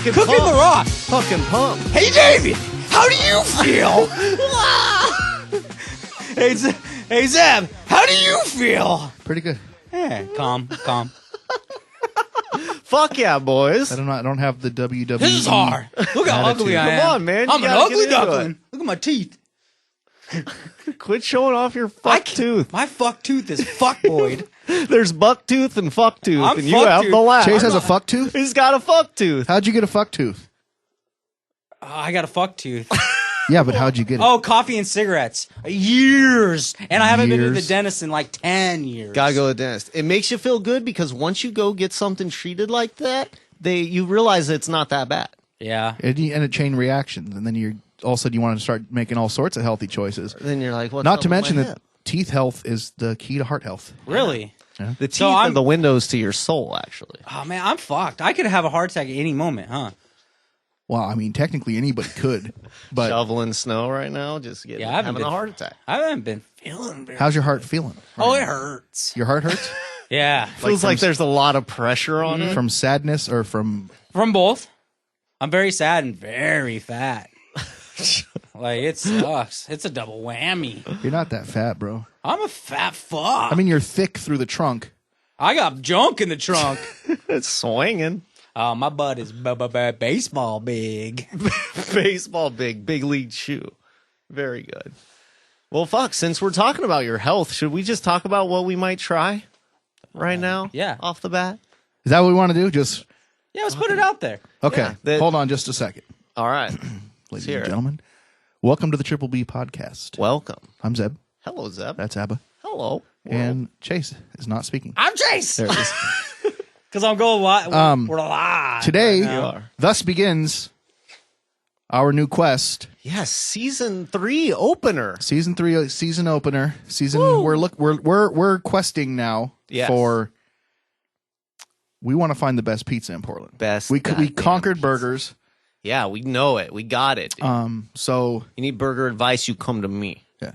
Fucking Cooking pump. the Rock. Fucking pump. Hey, David, how do you feel? hey, Zeb, how do you feel? Pretty good. Yeah, calm. Fuck yeah, boys. I don't have the WWE. This is hard. Look how ugly I am. Come on, man. You I'm an gotta ugly get into duckling. Look at my teeth. Quit showing off your fuck tooth. My fuck tooth is fuckboyd. There's buck tooth and fuck tooth, I'm and you fuck have tooth. the last. Chase has a fuck tooth? He's got a fuck tooth. How'd you get a fuck tooth? I got a fuck tooth. Yeah, but how'd you get it? Oh, coffee and cigarettes. Years. And I haven't been to the Years. dentist in like 10 years. Gotta go to the dentist. It makes you feel good because once you go get something treated like that, you realize it's not that bad. Yeah. And a chain reaction, and then you're all of a sudden you want to start making all sorts of healthy choices. Then you're like, what's Not up to with mention my that hip? teeth health is the key to heart health. Really? The teeth So are I'm- the windows to your soul, actually. Oh, man, I'm fucked. I could have a heart attack at any moment, huh? Well, I mean, technically anybody could, but Shoveling snow right now, just Yeah, I haven't having a been- heart attack. I haven't been feeling very... how's your heart feeling? Oh, it hurts. Your heart hurts? Yeah. Feels like there's a lot of pressure on it. From sadness or from... From both. I'm very sad and very fat. Like, it sucks. It's a double whammy. You're not that fat, bro. I'm a fat fuck. I mean, you're thick through the trunk. I got junk in the trunk. It's swinging. Oh, my butt is baseball big. Baseball big league shoe. Very good. Well, fuck, since we're talking about your health, should we just talk about what we might try right now? Yeah. Off the bat? Is that what we want to do? Just... Yeah, let's put it out there. Okay, Yeah, hold on just a second. All right. Ladies hear and it. gentlemen, welcome to the Triple B podcast. Welcome. I'm Zeb. Hello, Zeb. That's Abba. Hello. And Chase is not speaking. I'm Chase. There it is. Because I'm going live. We're live. Today, You are. thus begins our new quest. Yes, season 3 opener. Season 3, season opener. We're questing now Yes. for... We want to find the best pizza in Portland. Best We goddamn conquered pizza. burgers. Yeah, we know it. We got it. dude. So You need burger advice, you come to me. yeah,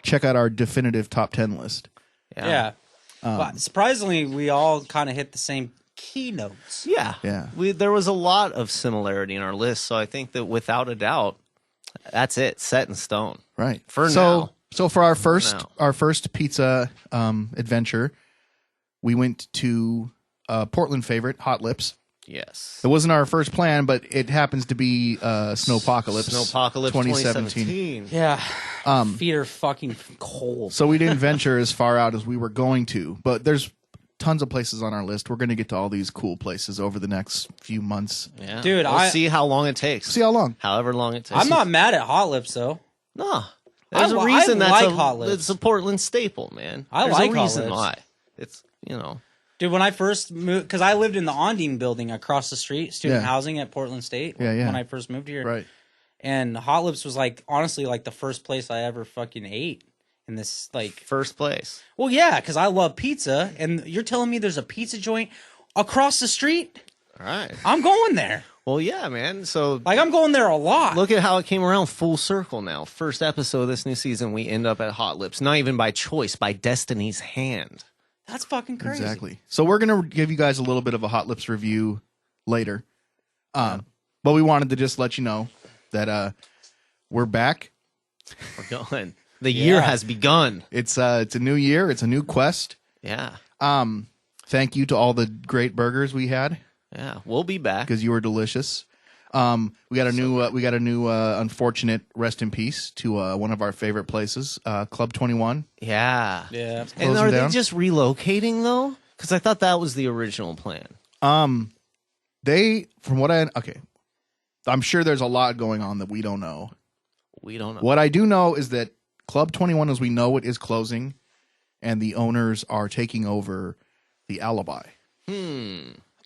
check out our definitive top 10 list. Yeah. But surprisingly, we all kind of hit the same keynotes. Yeah. Yeah. There was a lot of similarity in our list, so I think that without a doubt, that's it. Set in stone. Right. For now. So for our first now. pizza adventure, we went to Portland favorite, Hot Lips. Yes. It wasn't our first plan, but it happens to be Snowpocalypse. Snowpocalypse 2017. Yeah. Feet are fucking cold. So we didn't venture as far out as we were going to, but there's tons of places on our list. We're going to get to all these cool places over the next few months. Yeah. Dude, we'll see how long it takes. See how long. However long it takes. I'm not mad at Hot Lips, though. No. There's I a reason like that's Hot Lips. it's a Portland staple, man. I There's like a Hot reason Lips. why. It's, you know. Dude, when I first moved, because I lived in the Ondine building across the street, student Yeah. housing at Portland State. Yeah. When I first moved here. Right. And Hot Lips was like, honestly, like the first place I ever fucking ate in this, like, First place. well, yeah, because I love pizza. And you're telling me there's a pizza joint across the street? All right. I'm going there. Well, yeah, man. So Like, I'm going there a lot. look at how it came around full circle now. First episode of this new season, we end up at Hot Lips. Not even by choice, by destiny's hand. That's fucking crazy. Exactly. So we're going to give you guys a little bit of a Hot Lips review later. But we wanted to just let you know that we're back. We're going. The year has begun. It's a new year. It's a new quest. Yeah. Thank you to all the great burgers we had Yeah. We'll be back. because you were delicious. We got a new unfortunate rest in peace to one of our favorite places, Club 21. Yeah. Yeah. And Closing are down? they just relocating, though? Because I thought that was the original plan. I'm sure there's a lot going on that we don't know. We don't know. What I do know is that Club 21, as we know it, is closing, and the owners are taking over the Alibi.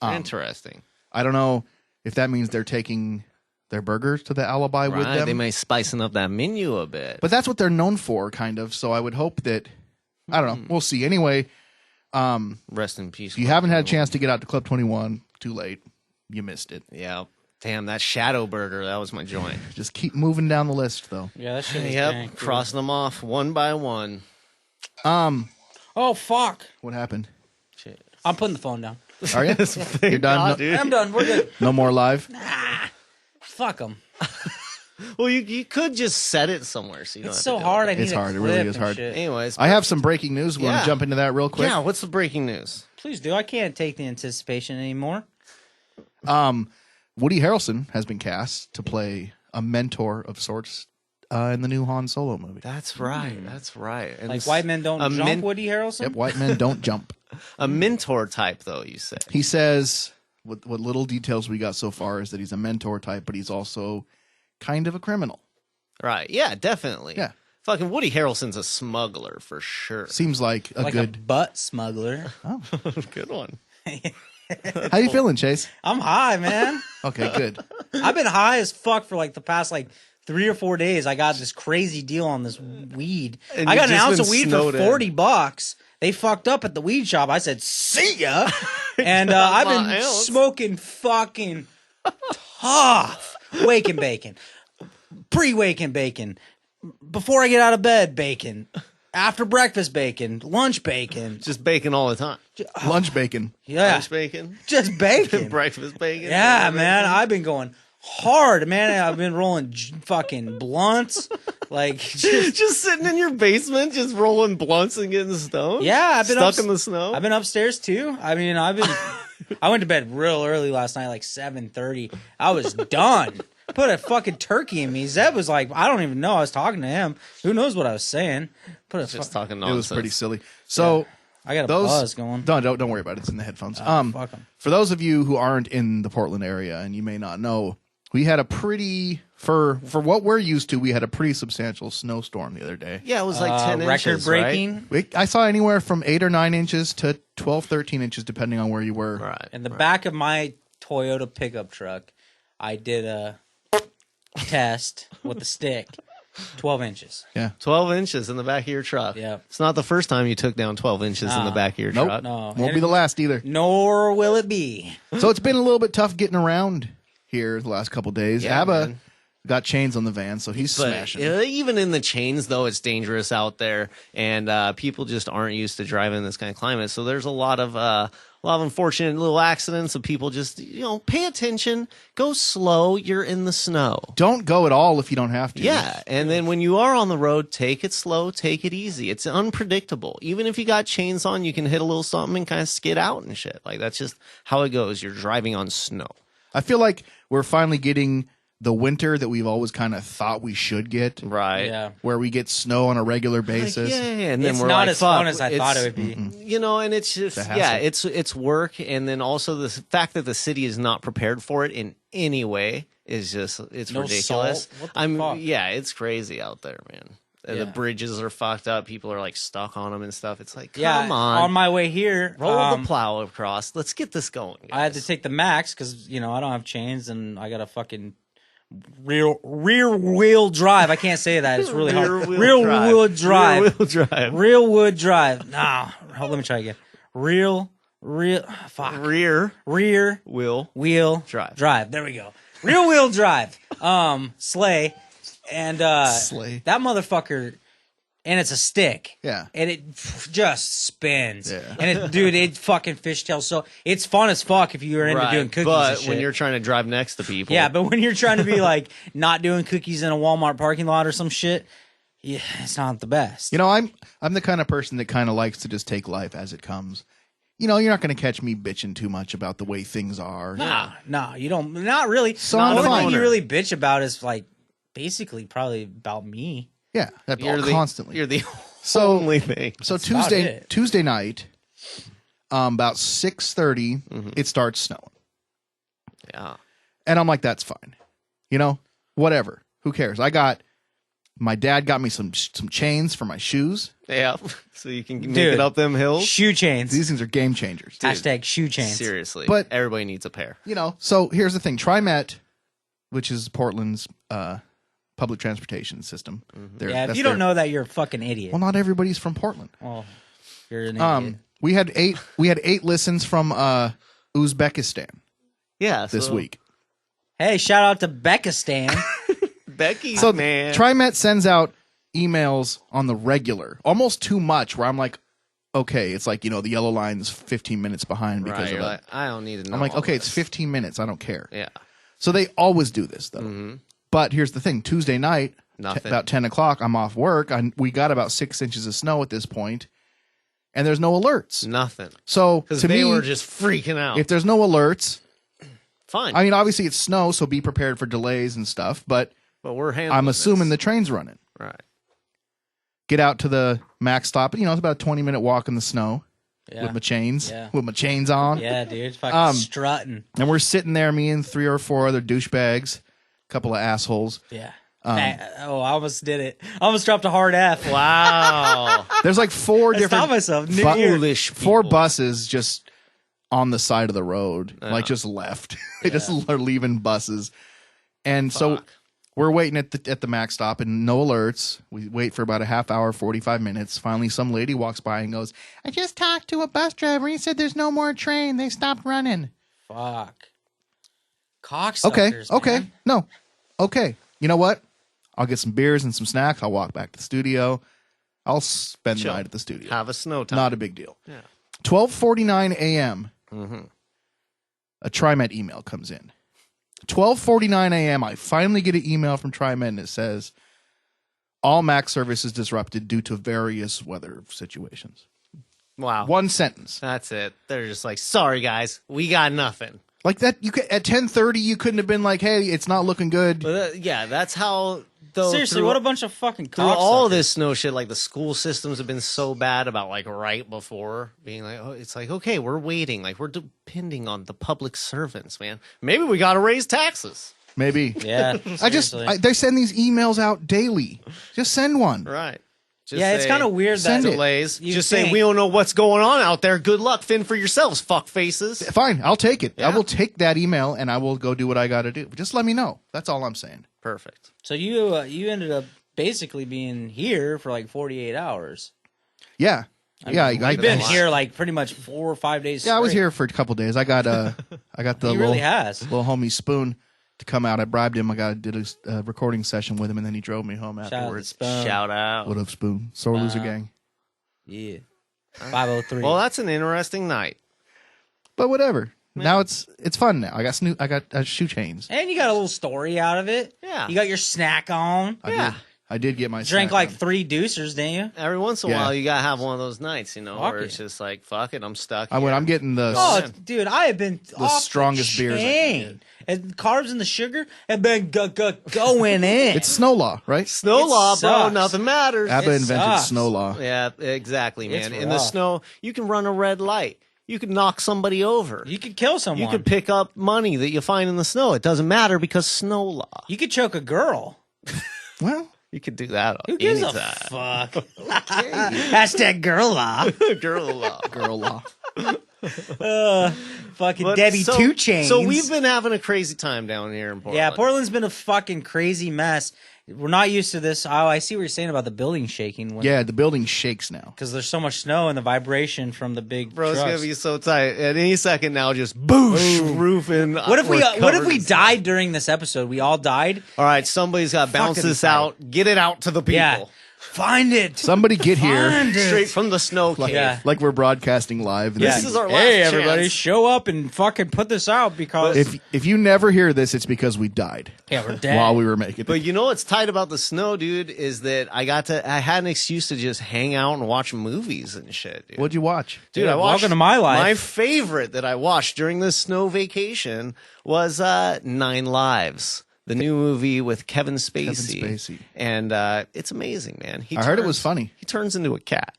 Interesting. I don't know if that means they're taking their burgers to the Alibi with Right. them. They may spicing up that menu a bit. But that's what they're known for, kind of. So I would hope that, I don't know. We'll see. Anyway, Rest in peace. if you haven't had a chance to get out to Club 21, too late. You missed it. Yeah. Damn, that Shadow Burger, that was my joint. Just keep moving down the list, though. Yeah, that shit is Yep. dank, dude. Crossing them off one by one. Oh, fuck. What happened? Shit. I'm putting the phone down. Are you? Thank You're done? God, No- dude. I'm done. We're good. No more live? Fuck them. Well, you could just set it somewhere so you don't It's have so to deal hard. with I need It's a hard. It really clip is and hard. shit. Anyways, I have some breaking news. We want Yeah. to jump into that real quick? yeah, what's the breaking news? Please do. I can't take the anticipation anymore. Woody Harrelson has been cast to play a mentor of sorts in the new Han Solo movie. That's right. That's right. And Like it's white men don't a jump, Woody Harrelson? Yep, white men don't jump. a mentor type, though, you say. He says, what little details we got so far is that he's a mentor type, but he's also kind of a criminal. Right. Yeah, definitely. Yeah. Fucking Woody Harrelson's a smuggler for sure. Seems like a Like good. a butt smuggler. Good one. How you feeling, Chase? I'm high, man. Okay, good. I've been high as fuck for like the past 3 or 4 days. I got this crazy deal on this weed. And I got an you've just ounce been of weed snowed for in. $40. They fucked up at the weed shop. I said, see ya. And I've been my ounce. smoking fucking tough. Wake and bacon. Pre-wake and bacon. Before I get out of bed, bacon. After breakfast, bacon. Lunch, bacon. Just bacon all the time. Lunch bacon. Yeah. Lunch bacon, Just bacon. breakfast bacon. Yeah, dinner man. bacon. I've been going hard, man. I've been rolling fucking blunts. Just sitting in your basement, just rolling blunts and getting stoned. Yeah, I've been stuck in the snow. I've been upstairs too. I mean, I went to bed real early last night, like 7:30. I was done. Put a fucking turkey in me. Zeb was like, I don't even know. I was talking to him. Who knows what I was saying? Put a just fu- talking It nonsense. was pretty silly. So I got a those buzz going. don't worry about it. It's in the headphones. Fuck 'em. For those of you who aren't in the Portland area and you may not know, we had a pretty for what we're used to. We had a pretty substantial snowstorm the other day. Yeah, it was like 10 record inches, breaking. I saw anywhere from 8 or 9 inches to 12, 13 inches, depending on where you were. Right. In the back of my Toyota pickup truck, I did a test with the stick. 12 inches. 12 inches in the back of your truck. Yeah. It's not the first time you took down 12 inches in the back of your Nope. truck. No. Won't be the last either. Nor will it be. So it's been a little bit tough getting around here the last couple days. Yeah, Abba man. got chains on the van, so he's But smashing. even in the chains, though, it's dangerous out there, and people just aren't used to driving in this kind of climate. So there's a lot of unfortunate little accidents of people just pay attention, go slow. You're in the snow. Don't go at all if you don't have to. Yeah, and then when you are on the road, take it slow, take it easy. It's unpredictable. Even if you got chains on, you can hit a little something and kind of skid out and shit. Like that's just how it goes. You're driving on snow. I feel like we're finally getting the winter that we've always kind of thought we should get, Right. Yeah. where we get snow on a regular Like, basis. yeah, and then It's we're not like, as fun fuck, as I thought it would be. And it's just a hassle. it's work, and then also the fact that the city is not prepared for it in any way is just it's No ridiculous. salt? What the fuck? Yeah, it's crazy out there, man. Yeah. The bridges are fucked up. People are like stuck on them and stuff. It's like, come Yeah. on, On my way here, roll the plow across. Let's get this going. I had to guys. take the Max because I don't have chains and I got a fucking rear wheel drive. I can't say that. It's really hard. Real wood drive. Rear wheel drive. Real wood drive. Nah, hold, let me try again. Real fuck. Rear Rear wheel. wheel Drive. There we go. Real wheel drive. Sleigh. And Sleigh. that motherfucker, and it's a stick. Yeah. And it just spins. Yeah. And it fucking fishtails. So it's fun as fuck if you're into doing cookies but and shit. when you're trying to drive next to people, Yeah, but when you're trying to be like not doing cookies in a Walmart parking lot or some shit, yeah, it's not the best. I'm the kind of person that kind of likes to just take life as it comes. You're not going to catch me bitching too much about the way things are. Nah, you don't. Not really. So the I'm only thing fine. you really bitch about is like basically probably about me. Yeah, constantly. You're the So- only thing. So about it. Tuesday night, about 6:30, it starts snowing, Yeah. and I'm like, that's fine. Whatever. Who cares? My dad got me some chains for my shoes. Yeah. So you can make Dude. it up them hills. Shoe chains. These things are game changers. Hashtag shoe chains. Seriously. But- everybody needs a pair. So here's the thing. TriMet, which is Portland's public transportation system. Yeah, if you don't know that, you're a fucking idiot. Well, not everybody's from Portland. Well, you're an idiot. We had eight listens from Uzbekistan Yeah. this so week. Hey, shout out to Beckistan. Becky, So man. TriMet sends out emails on the regular, almost too much, where I'm like, okay, it's like, the yellow line's 15 minutes behind because Right, of you're that. like, I don't need to know. I'm like, all okay, it's this. 15 minutes. I don't care. Yeah. So they always do this, though. Mm-hmm. But here's the thing. Tuesday night, Nothing. about 10 o'clock, I'm off work. We got about 6 inches of snow at this point, and there's no alerts. Nothing. So Because to they me, were just freaking out. if there's no alerts, Fine. I mean, obviously it's snow, so be prepared for delays and stuff. But but we're handling I'm assuming the this. train's running. Right. Get out to the max stop. It's about a 20-minute walk in the snow with my chains, Yeah. with my chains on. Yeah, dude. Fucking strutting. And we're sitting there, me and 3 or 4 other douchebags, a couple of assholes. Yeah. I almost did it. I almost dropped a hard F. Wow. There's like 4 I different stopped myself. New bu- year. Foolish 4 people. buses just on the side of the road, like just left. They just are leaving buses. And so Fuck. we're waiting at the max stop and no alerts. We wait for about a half hour, 45 minutes. Finally, some lady walks by and goes, I just talked to a bus driver. He said there's no more train. They stopped running. Fuck. Okay. Cocksuckers, Okay. man. No. Okay. You know what? I'll get some beers and some snacks. I'll walk back to the studio. I'll spend Chill. the night at the studio. Have a snow time. Not a big deal. Yeah. 12:49 a.m. Mm-hmm. A TriMet email comes in. 12:49 a.m. I finally get an email from TriMet and it says, all MAX service is disrupted due to various weather situations. Wow. One sentence. That's it. They're just like, sorry, guys. We got nothing. Like that, you could at 10:30 you couldn't have been like, hey, it's not looking good. But yeah, that's how. Though, Seriously, through- what a bunch of fucking Through all cocksuckers. this snow shit, like the school systems have been so bad about like right before being like, oh, it's like, okay, we're waiting. Like we're depending on the public servants, man. Maybe we got to raise taxes. Maybe. Yeah. They send these emails out daily. Just send one. Right. Just Yeah, it's say, kind of weird that Send it. delays. You Just think- say we don't know what's going on out there. Good luck. Fend for yourselves, fuck faces. Fine, I'll take it. I Yeah. will take that email and I will go do what I got to do. Just let me know. That's all I'm saying. Perfect. So you ended up basically being here for like 48 hours. Yeah. Yeah, You've I been a lot. here like pretty much 4 or 5 days. Yeah, I was straight. here for a couple days. I got the He little, really has. little homie Spoon to come out. I bribed him. Did a recording session with him, and then he drove me home Shout out to afterwards. Spoon. Shout out. What up, Spoon? Sore loser gang. Yeah. 503. Well, that's an interesting night. But whatever. Now it's fun. Now I got shoe chains. And you got a little story out of it. Yeah. You got your snack on. I did get my Drank snack like on. 3 deucers, didn't you? Every once in a Yeah. while, you gotta have one of those nights, you know, Fuck where it. it's just like, fuck it, I'm stuck. I went. here. I'm getting the. Oh, man. dude, I have been off strongest the beers I can chain. And carbs and the sugar have been going in. It's snow law, right? Snow It law, bro. sucks. Nothing matters. ABBA It invented sucks. snow law. Yeah, exactly, It's man. In the rough. snow, you can run a red light. You can knock somebody over. You could kill someone. You could pick up money that you find in the snow. It doesn't matter because snow law. You could choke a girl. Well, You could do that. Who gives anytime. a fuck? Hashtag girl law. Girl law. girl law. Fucking But Debbie so- 2 Chains. So we've been having a crazy time down here in Portland. Yeah, Portland's been a fucking crazy mess. We're not used to this. Oh, I see what you're saying about the building shaking. Yeah, the building shakes now. Because there's so much snow and the vibration from the big Bro, it's trucks. gonna be so tight. At any second now, just boosh, roof and What if we covered in snow. died during this episode? We all died? All right, somebody's got to bounce Fucking this tight. out. Get it out to the people. Yeah. Find it. Somebody get here. Find it. Straight from the snow cave. Yeah. Like we're broadcasting live. And This is our last Hey, everybody, chance. show up and fucking put this out because if you never hear this, it's because we died yeah, we're dead. while we were making it. But you know what's tight about the snow, dude, is that I had an excuse to just hang out and watch movies and shit, dude. What'd you watch? Dude, Yeah, I watched welcome to my life. My favorite that I watched during this snow vacation was 9 Lives, the new movie with Kevin Spacey. And it's amazing, man. I heard it was funny. He turns into a cat.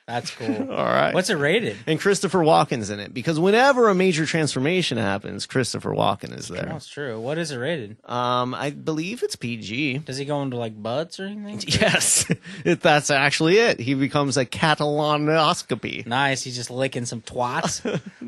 That's cool. All right. What's it rated? And Christopher Walken's in it because whenever a major transformation happens, Christopher Walken is there. That's true. What is it rated? I believe it's PG. Does he go into like butts or anything? Yes, that's actually it. He becomes a catalonoscopy. Nice. He's just licking some twats.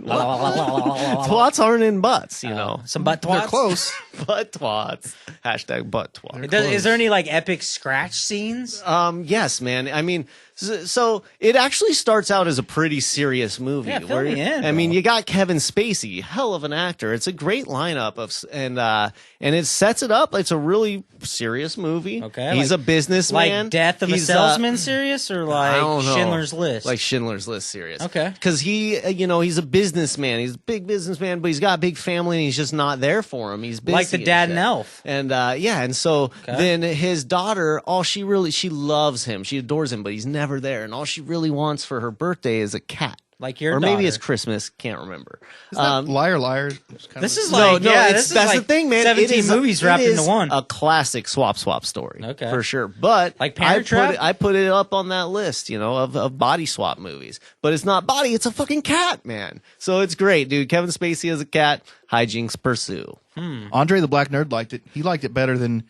Twats aren't in butts, you know. Some butt twats. They're close. Butt twats. Hashtag butt twat. Is there any like epic scratch scenes? Yes, man. I mean, so it actually starts out as a pretty serious movie. Yeah, fill me in, I mean, bro. you got Kevin Spacey, hell of an actor. It's a great lineup and it sets it up. It's a really serious movie. Okay, he's like- a businessman. Like Death of a He's, Salesman serious or I like don't know. Schindler's List? Like Schindler's List serious. Okay. Because he, he's a businessman. He's a big businessman, but he's got a big family and he's just not there for him. He's busy Like the dad and in shit. Elf. And and so then his daughter, she loves him. She adores him, but he's never there. And all she really wants for her birthday is a cat. Like your or maybe daughter. it's Christmas. Can't remember. Is that Liar Liar? This is No, like that's the thing, man. 17 movies wrapped it into is one. A classic swap story, Okay. for sure. But Like Parent Trap? I put it up on that list, of body swap movies. But it's not body; it's a fucking cat, man. So it's great, dude. Kevin Spacey as a cat, hijinks pursue. Andre the Black Nerd liked it. He liked it better than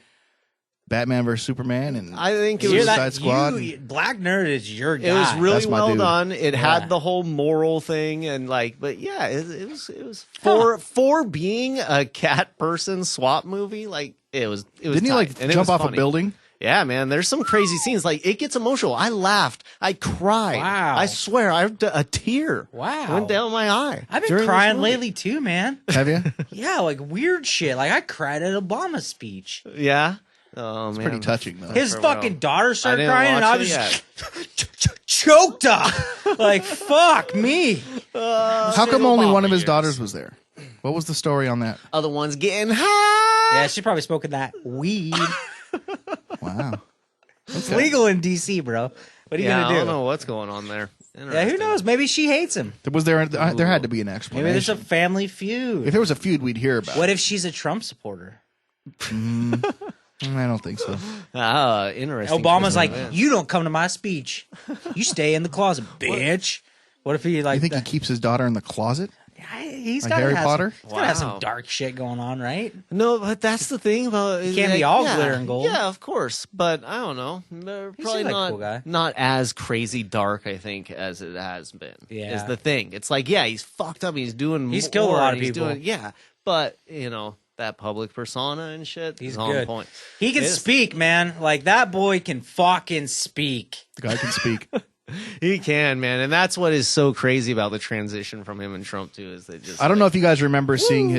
Batman vs Superman and I think it You're was. Suicide Squad. Black Nerd is your guy. It was really That's my well dude. done. It Yeah. had the whole moral thing and but yeah, it was for being a cat person swap movie. Like it was. Didn't he tight, like and it jump was off funny. a building? Yeah, man. There's some crazy scenes. Like it gets emotional. I laughed. I cried. Wow. I swear, a tear. Wow. Went down my eye. I've been during this crying movie. lately too, man. Have you? Yeah, like weird shit. Like I cried at Obama's speech. Yeah. Oh man, Pretty touching though. His For fucking real. daughter started didn't crying, and watch I it was yet. choked up. Like fuck me. How come only one of his years. daughters was there? What was the story on that? Other ones getting high. Yeah, she probably smoking that weed. Wow. It's legal in DC, bro. What are you Yeah, I gonna don't do? know what's going on there. Yeah, who Interesting. knows? Maybe she hates him. Was there had to be an explanation. Maybe there's a family feud. If there was a feud, we'd hear about What it. if she's a Trump supporter? I don't think so. Ah, interesting. Obama's twist like, of events. you don't come to my speech. You stay in the closet, bitch. What if he like? You think he keeps his daughter in the closet? He's like got Harry Potter? He's gotta have Wow. some dark shit going on, right? No, but that's the thing about it. can't be all glitter and gold. Yeah, of course. But I don't know. They're He probably seems like a not cool guy. not as crazy dark, I think, as it has been. Yeah. Is the thing. It's like, yeah, he's fucked up. He's doing He's killed a more, lot of and he's people. doing- yeah, but that public persona and shit He's is on good. point. He can It's- speak, man. Like that boy can fucking speak. The guy can speak. He can, man, and that's what is so crazy about the transition from him and Trump too. Is they just I don't know if you guys remember seeing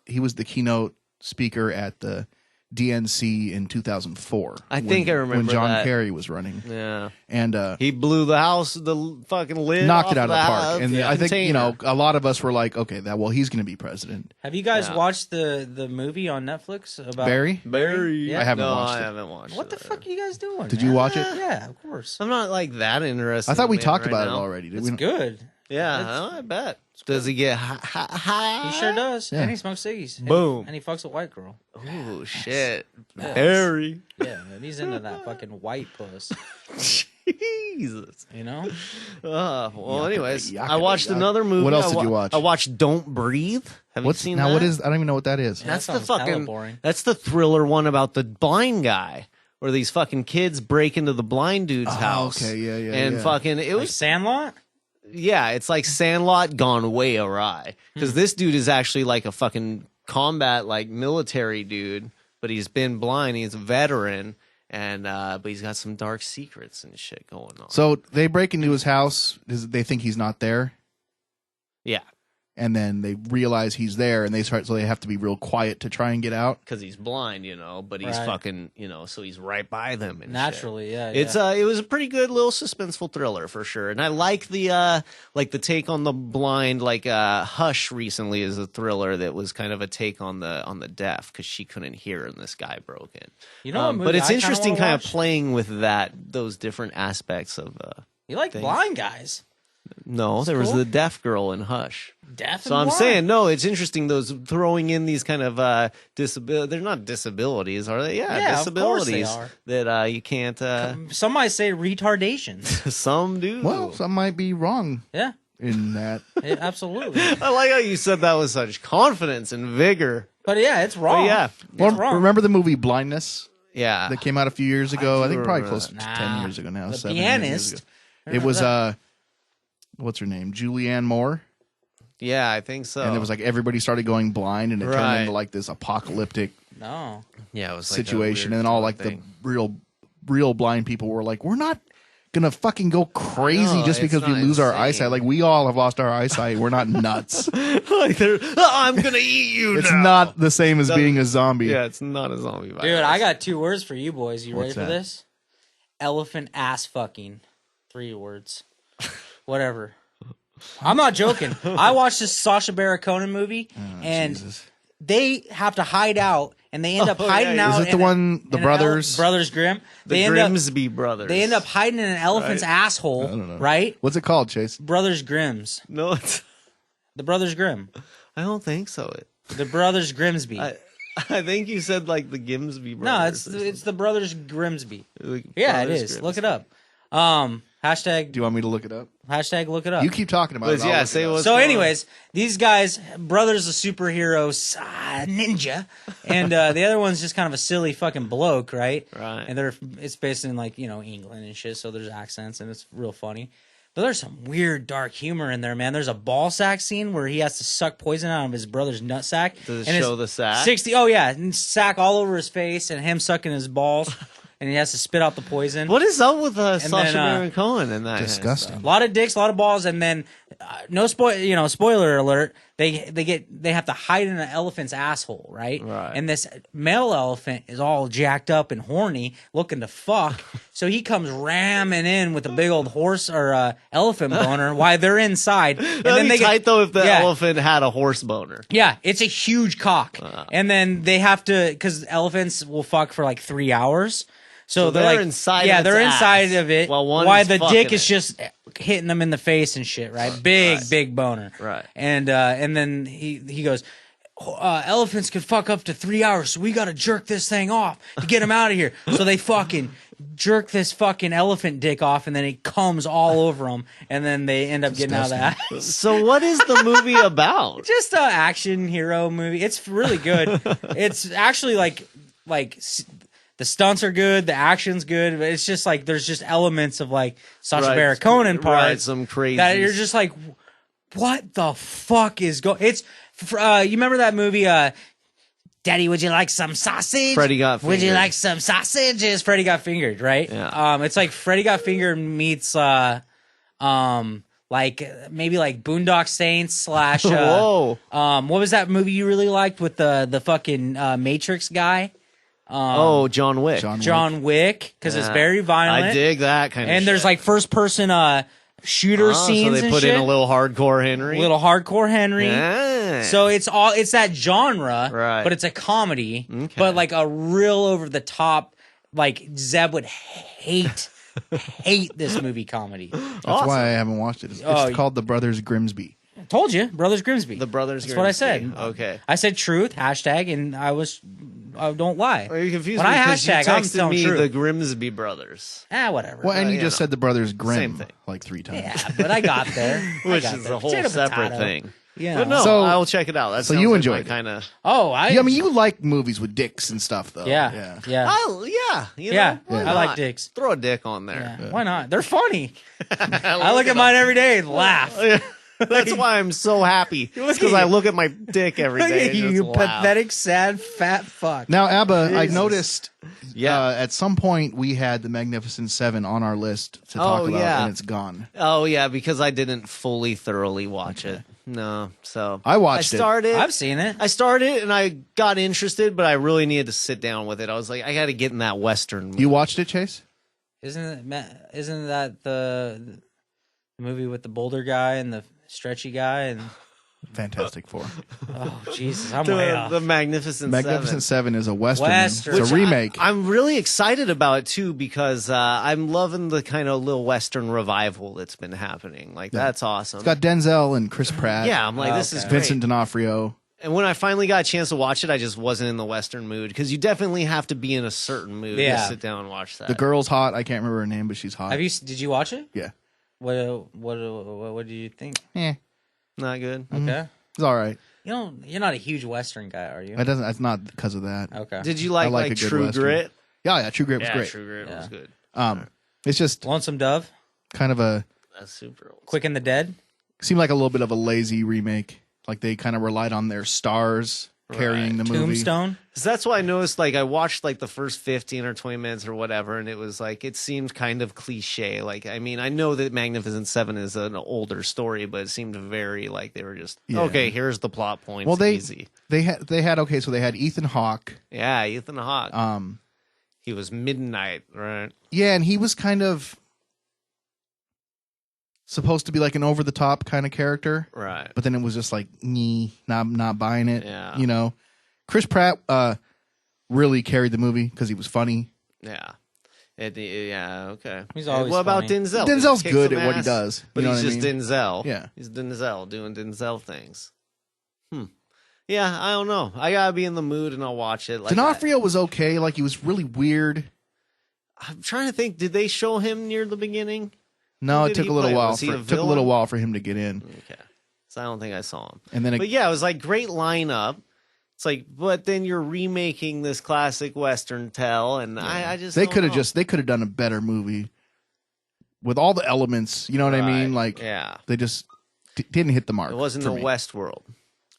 he was the keynote speaker at the DNC in 2004. I think I remember when John that. Kerry was running, Yeah, and he blew the fucking lid, knocked off it out of the park. house And I think container. a lot of us were like, okay, he's going to be president. Have you guys Yeah. watched the movie on Netflix about Barry, Barry. Yeah. I haven't no, watched I it. haven't watched What the it. fuck are you guys doing? Did you man? watch it? Yeah, of course. I'm not like that interested. I thought we in it talked right about now. it already. Did It's we? good. Yeah, I bet. Does he get high? He sure does. Yeah. And he smokes ciggies. And- Boom. And he fucks a white girl. Oh shit, Yeah. Barry. Yeah, man, he's into that fucking white puss. Jesus. You know? Well, anyways, yakka, I watched yakka. another movie. What else I did you watch? I watched Don't Breathe. Have What's you seen now? that? What is? I don't even know what that is. That's That the sounds hella fucking. boring. That's the thriller one about the blind guy, where these fucking kids break into the blind dude's house. okay, yeah, and yeah. fucking it Like was Sandlot? yeah, it's like Sandlot gone way awry because this dude is actually like a fucking combat like military dude, but he's been blind. He's a veteran, and but he's got some dark secrets and shit going on. So they break into his house. They think he's not there, Yeah, and then they realize he's there, and so they have to be real quiet to try and get out. because he's blind, but he's Right. fucking, so he's right by them. And Naturally, yeah. shit. It was a pretty good little suspenseful thriller for sure, and I like the take on the blind. Like Hush recently is a thriller that was kind of a take on the deaf because she couldn't hear and this guy broke in. You know what movie but it's I kinda interesting, wanna kind of watch? playing with those different aspects of. You like blind guys. No, there was cool. the deaf girl in Hush. Deaf So and I'm blind. saying, no, it's interesting. Those throwing in these kind of disabilities. They're not disabilities, are they? Yeah, of course they disabilities are. that you can't. Some might say retardations. Some do. Well, some might be wrong Yeah, in that. absolutely. I like how you said that with such confidence and vigor. But yeah, it's wrong. But yeah. It's Well, wrong. remember the movie Blindness Yeah. that came out a few years ago? I, do think probably remember close that. to Nah. 10 years ago now. The 7 years Pianist. ago. It was what's her name? Julianne Moore. Yeah, I think so. And it was like everybody started going blind, and it turned Right. into like this apocalyptic No. yeah, it was like a situation. weird And then all like thing. the real blind people were like, "We're not gonna fucking go crazy know, just it's because we not lose our insane. eyesight. Like we all have lost our eyesight. We're not nuts. Like I'm gonna eat you. It's now. not the same as being a zombie. Yeah, it's not a zombie virus. Dude, I got 2 words for you boys. You ready What's for that? this? Elephant ass fucking. 3 words. Whatever. I'm not joking. I watched this Sacha Baron Cohen movie, and Jesus. they have to hide out, and they end up Oh, hiding yeah, out. Is it the in one, the in brothers? Brothers Grimm. The They end up Grimsby brothers. they end up hiding in an elephant's asshole, don't know. right? What's it called, Chase? Brothers Grimm's. No, it's. The Brothers Grimm. I don't think so. The Brothers Grimsby. I think you said like the Gimsby no, brothers. it's the Brothers Grimsby. Like Yeah, it Brothers is. Grimsby. Look it up. Hashtag Do you want me to look it up? look it up. You keep talking about it. I'll Yeah, look say it up. what's So, going on. anyways, these guys, brother's a superhero ninja, and the other one's just kind of a silly fucking bloke, right? Right. And it's based in like England and shit, so there's accents and it's real funny. But there's some weird dark humor in there, man. There's a ball sack scene where he has to suck poison out of his brother's nut sack. Does it and show it's the sack? 60. Oh yeah, and sack all over his face, and him sucking his balls, and he has to spit out the poison. What is up with Sacha then, Baron Cohen in that? Disgusting. A lot of dicks, a lot of balls, and then spoiler alert. They have to hide in an elephant's asshole, right? Right. And this male elephant is all jacked up and horny, looking to fuck. So he comes ramming in with a big old horse or elephant boner while they're inside. And That'd be tight though if the yeah. elephant had a horse boner. Yeah, it's a huge cock. And then they have to, because elephants will fuck for like 3 hours. So they're they're like, inside yeah, of they're its inside ass of it. while one Why is the fucking dick is it. just hitting them in the face and shit, right? Big boner. Right. And then he goes, elephants can fuck up to 3 hours, so we got to jerk this thing off to get them out of here. So they fucking jerk this fucking elephant dick off, and then it comes all over them, and then they end up getting out of that. So what is the movie about? Just a action hero movie. It's really good. It's actually like the stunts are good, the action's good, but it's just like there's just elements of like Sacha Right. Baron Cohen parts Right, some crazy that you're just like, what the fuck is going? It's you remember that movie? Daddy, would you like some sausage? Freddie Got Would you Fingered. like some sausages? Freddie Got Fingered, right? Yeah. It's like Freddie Got Fingered meets like maybe like Boondock Saints slash Whoa. what was that movie you really liked with the fucking Matrix guy? John Wick. John Wick, because it's Yeah. very violent. I dig that kind of And shit. there's like first person shooter scenes. so they and put shit. in a little hardcore Henry. little hardcore Henry. Yeah. So it's that genre, Right. but it's a comedy, Okay. but like a real over the top. Like Zeb would hate this movie comedy. That's why I haven't watched it. It's Oh, called The Brothers Grimsby. Told you, Brothers Grimsby. The Brothers That's what I said. Grimsby. Okay. I said truth hashtag, and I don't lie. Are you confused? When I because you hashtag, I'm texted telling me truth. the Grimsby brothers, Whatever. Well, and you you just know. said The Brothers Grimm Same thing. like 3 times. Yeah, but I got there. which is a whole separate thing. Yeah. But no, So- I'll check it out. That so sounds you like enjoyed it. kind of. Oh, Yeah, I mean, you like movies with dicks and stuff, though. yeah. Oh yeah, you know, Yeah, why I like not? dicks. Throw a dick on Yeah. there. Why not? They're funny. I look at mine every day and laugh. That's why I'm so happy. Because I look at my dick every Look day. at and you, just you laugh. pathetic, sad, fat fuck. Now, Abba, I Jesus. noticed Yeah. at some point we had the Magnificent Seven on our list to talk Oh, about, yeah. and it's gone. Oh yeah, because I didn't fully thoroughly watch it. No, so I watched it. started. I've seen it. I started and I got interested, but I really needed to sit down with it. I was like, I got to get in that Western mood. You watched it, Chase? Isn't that the movie with the boulder guy and the stretchy guy and Fantastic Four. oh Jesus, I'm way off. the Magnificent Magnificent Seven is a Western. Western. It's a remake. I'm really excited about it too because I'm loving the kind of little Western revival that's been happening. Like that's awesome. It's got Denzel and Chris Pratt. Yeah, I'm like, this is Okay. great. Vincent D'Onofrio. And when I finally got a chance to watch it, I just wasn't in the Western mood because you definitely have to be in a certain mood Yeah. to sit down and watch that. The girl's hot. I can't remember her name, but she's hot. Did you watch it? Yeah. What do you think? Not good. Okay. It's all right. You're not a huge Western guy, are you? It doesn't. It's not because of that. Okay. Did you I like, like a good True Western. Grit? Yeah. True Grit was great. True Grit was good. It's just Lonesome Dove? kind of a That's super old. Quick and the Dead? seemed like a little bit of a lazy remake. Like they kind of relied on their stars carrying the movie. Tombstone. 'Cause that's why I noticed, like, I watched, like, the first 15 or 20 minutes or whatever, and it was, like, it seemed kind of cliche. Like, I mean, I know that Magnificent Seven is an older story, but it seemed very, like, they were just, okay, here's the plot points, Well, easy. They had okay, so they had Ethan Hawke. Yeah, Ethan Hawke. He was Midnight, right? Yeah, and he was kind of supposed to be like an over the top kind of character. Right. But then it was just like, not buying it. Yeah. You know, Chris Pratt really carried the movie because he was funny. Yeah. Yeah, okay. He's always What about funny. Denzel? Denzel's Kick good some at what he ass, does. But You know he's what I just mean? Denzel. Yeah. He's Denzel doing Denzel things. Yeah, I don't know. I gotta be in the mood and I'll watch it. Like, D'Onofrio was okay. Like, he was really weird. I'm trying to think. Did they show him near the beginning? No, Who it did took he a little play? while. Was he a Took a little villain? while for him to get in. Okay. So I don't think I saw him. And then But yeah, it was like great lineup. It's like, but then you're remaking this classic Western tell, and I just they don't could have know. they could have done a better movie with all the elements. You know what I mean? Right. Like, Yeah. they just didn't hit the mark. It wasn't for a me. Westworld.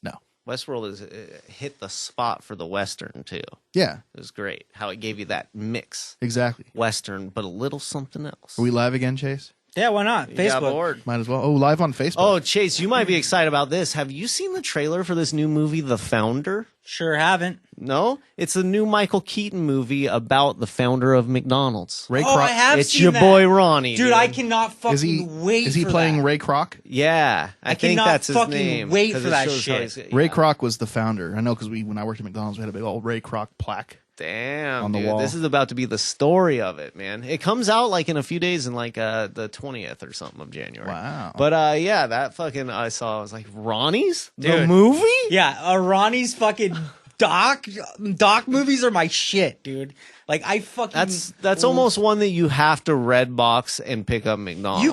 No. Westworld is hit the spot for the Western too. Yeah, It was great how it gave you that mix exactly. Western, but a little something else. Are we live again, Chase? Yeah, why not? You got Facebook. bored. Might as well. Oh, live on Facebook. Oh, Chase, you might be excited about this. Have you seen the trailer for this new movie, The Founder? Sure haven't. No, it's a new Michael Keaton movie about the founder of McDonald's. Ray Oh, I have It's seen your that. boy Ronnie, Dude, I cannot fucking is he wait. Is he for playing that. Ray Kroc? Yeah, I think cannot that's his fucking name. wait 'cause for it that shows how shit. he's- Ray yeah. Kroc was the founder. I know because when I worked at McDonald's, we had a big old Ray Kroc plaque. Damn, on the dude, wall. this is about to be the story of it, man. It comes out like in a few days, in like the 20th or something of January. Wow. But yeah, that fucking I was like, Ronnie's the Dude. movie. Yeah, Ronnie's fucking doc movies are my shit, dude. Like I fucking That's almost one that you have to red box and pick up McDonald's.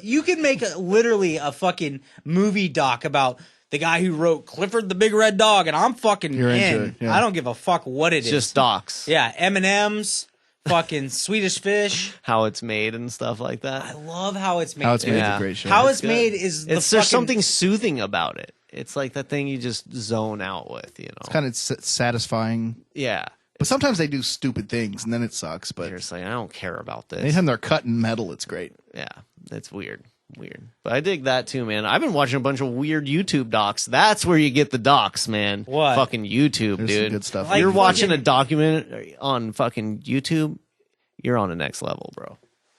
you could make literally a fucking movie doc about the guy who wrote Clifford the Big Red Dog, and I'm fucking You're in. into it, yeah. I don't give a fuck what it is. just docs. Yeah, M&M's, fucking Swedish Fish. How it's made and stuff like I that. love how it's made. How it's made Yeah. is a great show. How it's good. made is the There's fucking, something soothing about it. It's like that thing you just zone out with, you know. kind of satisfying. Yeah. But sometimes they do stupid things, and then it sucks. But You're just like, I don't care about this. anytime they're cutting metal, it's great. Yeah, that's weird. But I dig that too, man. I've been watching a bunch of weird YouTube docs. That's where you get the docs, man. What? Fucking YouTube, There's dude. some good stuff. Like You're watching a fucking- documentary on fucking YouTube, you're on the next level, bro.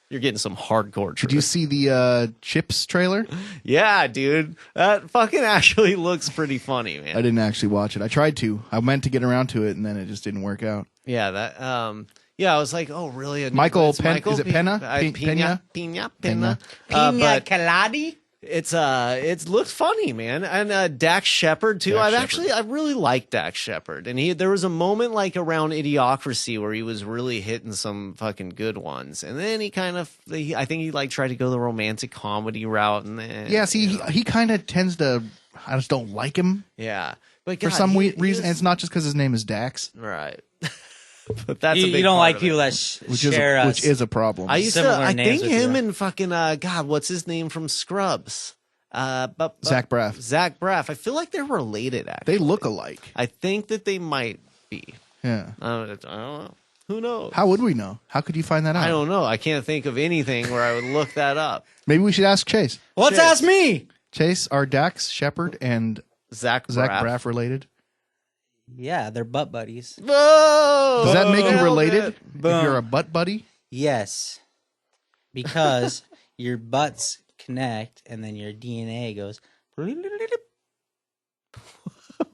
You're getting some hardcore truth. Did you see the Chips trailer? Yeah, dude. That fucking actually looks pretty funny, I man. didn't actually watch it. I tried to. I meant to get around to it, and then it just didn't work out. Yeah, that yeah, I was like, oh, really? Michael It's Pen- is it Pena? Pena? Pena? Pena. Pina But Colada. It's looked funny, man, and Dax Shepard too. I really like Dax Shepard, and there was a moment like around Idiocracy where he was really hitting some fucking good ones, and then I think he like tried to go the romantic comedy route, and then Yeah, see, he kind of tends to. I just don't like him yeah, but for God, some he reason. And was- it's not just because his name is Dax, right. But that's a You big don't part like of people it. that which share is a problem. I used to. similar I names think with him you. and fucking God, what's his name from Scrubs? Zach Braff. Zach Braff. I feel like they're related. Actually, They look alike. I think that they might be. Yeah. I don't know. Who knows? How would we know? How could you find that out? I don't know. I can't think of anything where I would look that up. Maybe we should ask Chase. Let's Shit. ask me. Chase, are Dax Shepard and Zach Zach Braff. Braff related? Yeah, they're butt buddies. Whoa! Does that make you Nailed related it. if you're a butt buddy? Yes, because your butts connect, and then your DNA goes.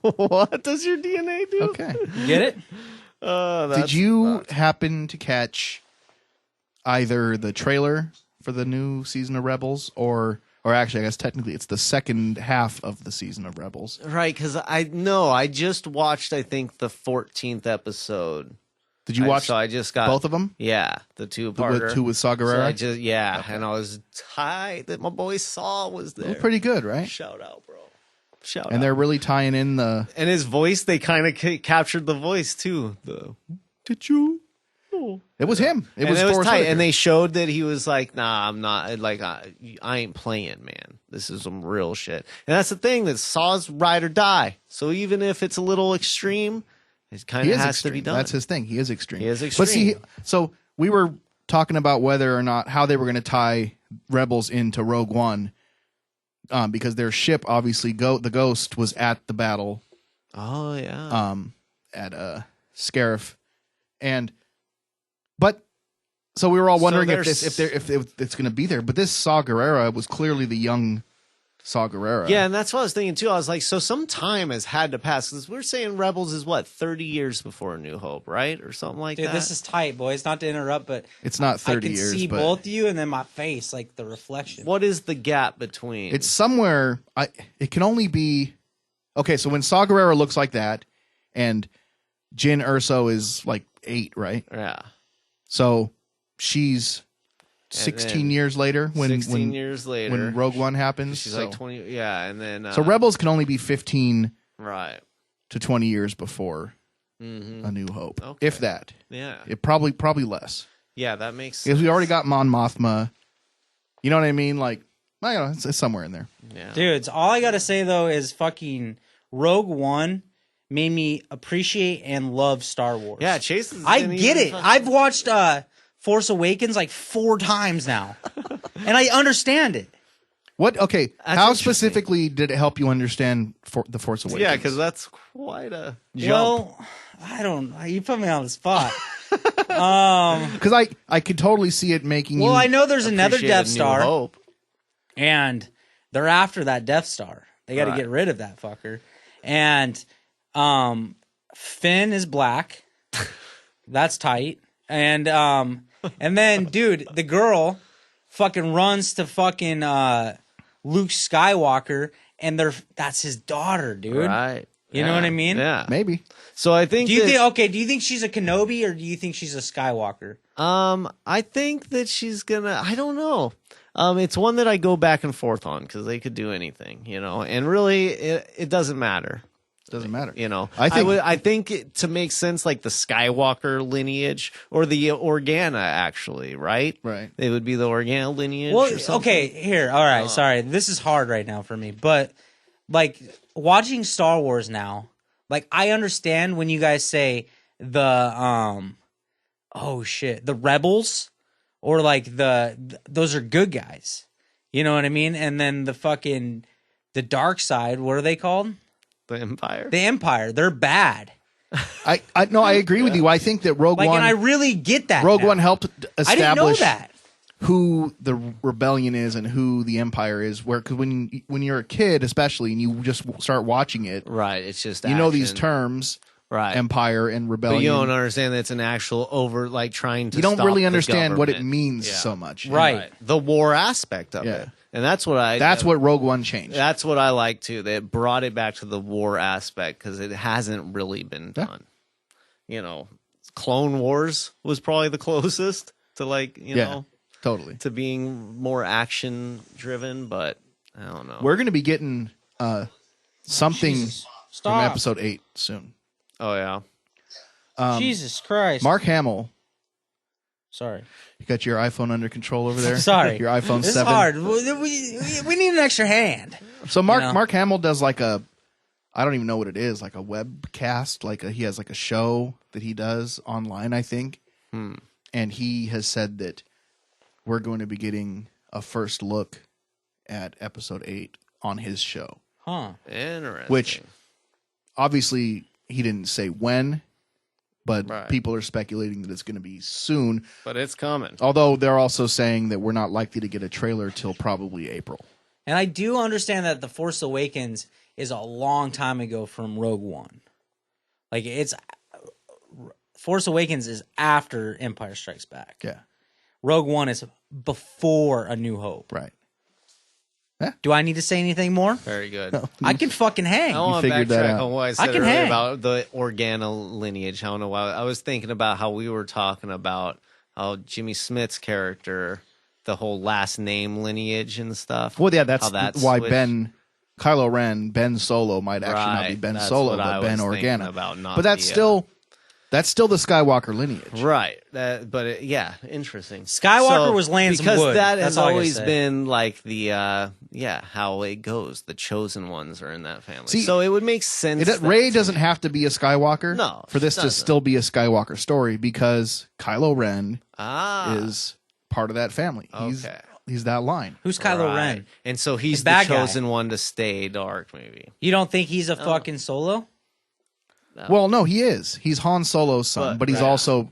What does your DNA do? Okay. Get it? Did you happen to catch either the trailer for the new season of Rebels or actually I guess technically it's the second half of the season of Rebels? Right, because I just watched, I think, the 14th episode. Did you watch So I just got both of them? Yeah, the two-parter. Two with Saw So Gerrera? I just and I was tight that my boy Saw was there. They're pretty good, right? Shout out, bro. Shout out. And they're really tying in the And his voice, they kind of captured the voice too. Did you? Oh. It was him. It And was it was Forrest tight. Whitaker. And they showed that he was like, nah, I'm not. Like, I ain't playing, man. This is some real shit. And that's the thing, that Saw's ride or die. So even if it's a little extreme, it kind He of is has extreme. to be done. That's his thing. He is extreme. He is But see, extreme. so we were talking about whether or not how they were going to tie Rebels into Rogue One, because their ship obviously the Ghost was at the battle. Oh yeah. At Scarif, but so we were all wondering if it's going to be there. But this Saw Gerrera was clearly the young Saw Gerrera. Yeah, and that's what I was thinking too. I was like, so some time has had to pass, because we're saying Rebels is what, 30 years before A New Hope, right, or something like Dude, that. this is tight, boys. Not to interrupt, but It's not 30 I can years, see but both of you and then my face, like the reflection. What is the gap between? it's somewhere. It can only be okay. So when Saw Gerrera looks like that, and Jyn Erso is like 8, right? Yeah. So she's And 16 then years later 16 years later when Rogue One happens. she's so, like 20. Yeah, and then so Rebels can only be 15 right. to 20 years before Mm-hmm. A New Hope, Okay. if that. Yeah. It probably less, Yeah, that makes sense. because we already got Mon Mothma. You know what I mean? Like, I don't know, it's somewhere in there. Yeah. Dudes, all I gotta say though is fucking Rogue One made me appreciate and love Star Wars. Yeah, Chase is I didn't get even it. fucking- I've watched Force Awakens like 4 times now, and I understand it. What? Okay, That's how interesting. specifically did it help you understand The Force Awakens? Yeah, because that's quite a jump. Well, I don't. You put me on the spot. because I could totally see it making Well, you. I know there's another Appreciate Death A New Star, Hope. and they're after that Death Star. They got to Right. get rid of that fucker. And Finn is black. That's tight. And then, dude, the girl fucking runs to fucking Luke Skywalker, and that's his daughter, dude. Right. You know what I mean? Yeah. Maybe. So I think Do you that- think? Okay. Do you think she's a Kenobi or do you think she's a Skywalker? I think that she's gonna. I don't know. It's one that I go back and forth on, because they could do anything, you know. And really, it doesn't matter, Doesn't matter. you know. I think to make sense, like the Skywalker lineage or the Organa, actually, right? Right. It would be the Organa lineage. Well, or something. okay. Here. All right. Sorry. This is hard right now for me, but like watching Star Wars now, like I understand when you guys say the oh shit, the rebels, or like those are good guys. You know what I mean? And then the dark side, what are they called? The Empire. The Empire. They're bad. I agree with you. I think that Rogue Like, One. and I really get that. Rogue now. One helped I didn't know establish that. who the rebellion is and who the Empire is. Because when you're a kid, especially, and you just start watching it, Right. It's just you know these action. terms, Right. Empire and rebellion. But you don't understand that it's an actual like trying to. You don't stop really the understand what it government. means Yeah. so much. Right. The war aspect of Yeah. it, and that's what I. That's what Rogue One changed. That's what I like too. They brought it back to the war aspect, because it hasn't really been Yeah. done. You know, Clone Wars was probably the closest to you Yeah. know, Totally. to being more action driven, but I don't know. We're going to be getting something Jesus. from Stop. episode 8 soon. Oh yeah. Jesus Christ. Mark Hamill, Sorry. you got your iPhone under control over there? Sorry. Your iPhone This 7. is hard. We need an extra hand. So Mark You know? Mark Hamill does like I don't even know what it is, like a webcast, he has like a show that he does online, I think. And he has said that we're going to be getting a first look at episode 8 on his show. Huh. Interesting. Which obviously he didn't say when, but Right. people are speculating that it's going to be soon. but it's coming. Although they're also saying that we're not likely to get a trailer till probably April. And I do understand that The Force Awakens is a long time ago from Rogue One. Like, it's... Force Awakens is after Empire Strikes Back. Yeah, Rogue One is before A New Hope. right. Do I need to say anything more? Very good. I can fucking hang. I want to figured that backtrack out. on what I said can earlier hang. about the Organa lineage. I don't know why. I was thinking about how we were talking about how Jimmy Smith's character, the whole last name lineage and stuff. Well, yeah, that's how that why switched. Kylo Ren, Ben Solo might actually not be Right, Ben that's Solo, what I but Ben was thinking Organa. about, not but that's the, still That's still the Skywalker lineage. Right. Yeah, interesting. Skywalker was laying some because wood. that That's has all I gotta always say. been like the how it goes. The chosen ones are in that family. See, so it would make sense. Rey doesn't have to be a Skywalker No, for this she to doesn't. still be a Skywalker story because Kylo Ren Ah. is part of that family. Okay. He's that line. Who's Kylo Right. Ren? And so he's The the bad guy. chosen one to stay dark, maybe. You don't think he's a fucking Solo? Well, no, he is. He's Han Solo's son, but he's Right. also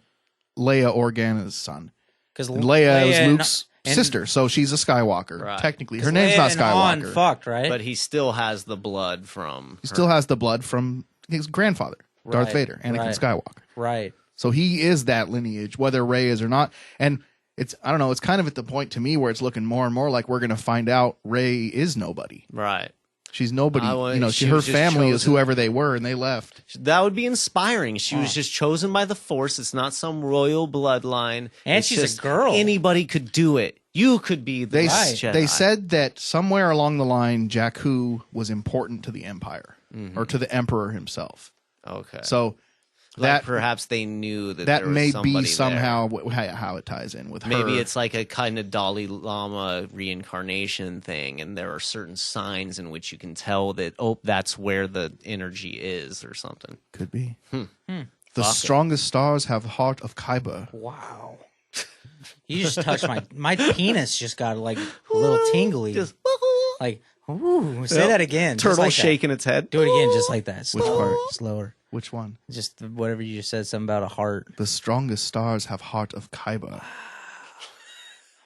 Leia Organa's son. Because And Leia is and- Luke's sister, so she's a Skywalker. Right. Technically, her name's Leia not and Han Skywalker. fucked, right? But he still has the blood from He still has the blood from his grandfather, Darth Right, Vader, Anakin right. Skywalker. right. So he is that lineage, whether Rey is or not. And it's I don't know. It's kind of at the point to me where it's looking more and more like we're going to find out Rey is nobody. Right. She's nobody. She Her was just family is chosen. whoever they were, and they left. That would be inspiring. She was just chosen by the Force. It's not some royal bloodline. And It's she's a just girl. Anybody could do it. You could be the They next Jedi. they said that somewhere along the line, Jakku was important to the Empire or to the Emperor himself. Okay. So Like that perhaps they knew that that there was may somebody be somehow there. how it ties in with Maybe her. it's like a kind of Dalai Lama reincarnation thing, and there are certain signs in which you can tell that that's where the energy is, or something. Could be. The Fuck it. strongest stars have heart of Kyber. Wow. You just touched my penis. Just got like a little tingly. Just Like, ooh. Say that again. just turtle like that. shaking its head. Do it again, just like that. Which Slower, part? slower. Which one? Just whatever you just said. Something about a heart. The strongest stars have heart of Kyber.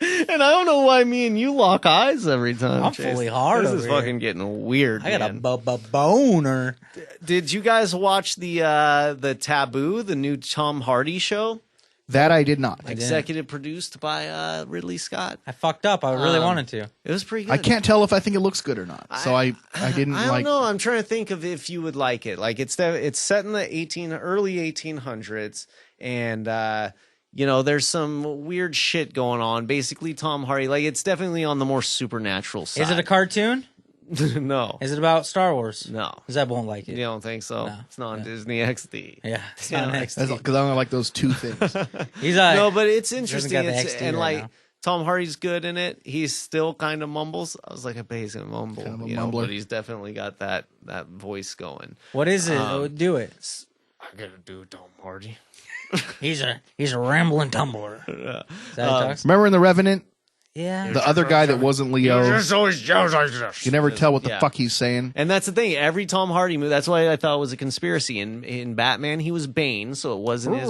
And I don't know why me and you lock eyes every time. I'm Chase. fully hard This is over here. fucking getting weird. I got man. a boner. Did you guys watch the Taboo, the new Tom Hardy show? That I did not. Executive produced by Ridley Scott. I fucked up. I really wanted to. It was pretty good. I can't tell if I think it looks good or not. So I didn't I don't like. know. I'm trying to think of if you would like it. Like it's set in the early 1800s, and there's some weird shit going on. Basically, Tom Hardy, like it's definitely on the more supernatural side. Is it a cartoon? No, Is it about Star Wars? no. Because I won't like it. You don't think so? No. It's not on Disney XD. Yeah, it's not Yeah. next. Because I only like those two things. He's like, No, but it's doesn't interesting. got the It's, XD and right like now. Tom Hardy's good in it. He still kind of mumbles. I was like, I bet he's gonna mumble, Kind of a you know, mumbler. but he's definitely got that voice going. what is it? Do it. I gotta do Tom Hardy. He's a rambling tumbler. Is that how he talks? Remember in The Revenant, Yeah. the other guy that wasn't Leo? You never tell what the Yeah. fuck he's saying. And that's the thing. Every Tom Hardy movie, that's why I thought it was a conspiracy. In Batman, he was Bane, so it wasn't his.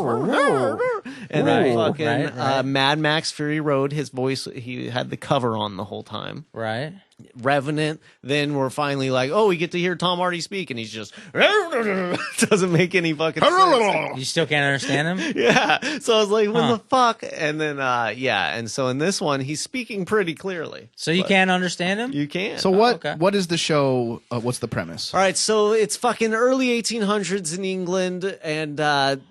And then Right, fucking right. Mad Max Fury Road, his voice, he had the cover on the whole time. Right. Revenant, then we're finally like, oh, we get to hear Tom Hardy speak, and he's just doesn't make any fucking sense. You still can't understand him? Yeah, so I was like, what Huh. the fuck? And then and so in this one, he's speaking pretty clearly. So you But can't understand him? You can. So what? okay. What is the show? What's the premise? All right, so it's fucking early 1800s in England, and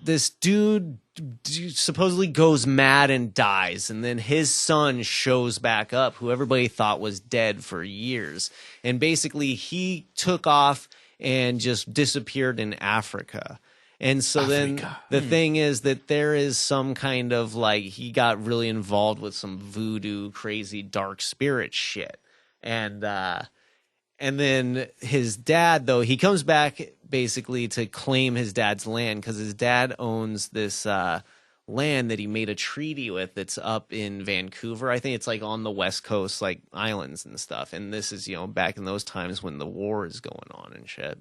this dude supposedly goes mad and dies, and then his son shows back up, who everybody thought was dead for years, and basically he took off and just disappeared in Africa. And so then the thing is that there is some kind of like he got really involved with some voodoo, crazy, dark spirit shit, and then his dad, though, he comes back basically to claim his dad's land because his dad owns this land that he made a treaty with that's up in Vancouver. I think it's like on the West Coast, like islands and stuff. And this is, back in those times when the war is going on and shit.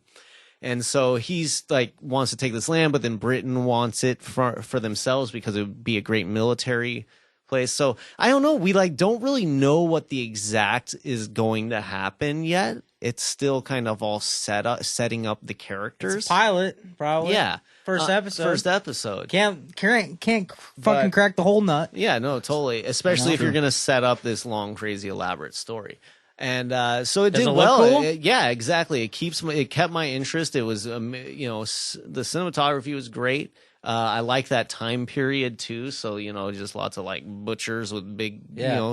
And so he's like wants to take this land, but then Britain wants it for themselves because it would be a great military place. So I don't know. We don't really know what the exact is going to happen yet. It's still kind of all setting up the characters. It's a pilot, probably. Yeah. First episode. First episode. Can't fucking crack the whole nut. Yeah, no, totally. Especially if you're going to set up this long, crazy, elaborate story. And so it Does did it look well. cool? Yeah, exactly. It kept my interest. It was, the cinematography was great. I like that time period too. So, just lots of like butchers with big,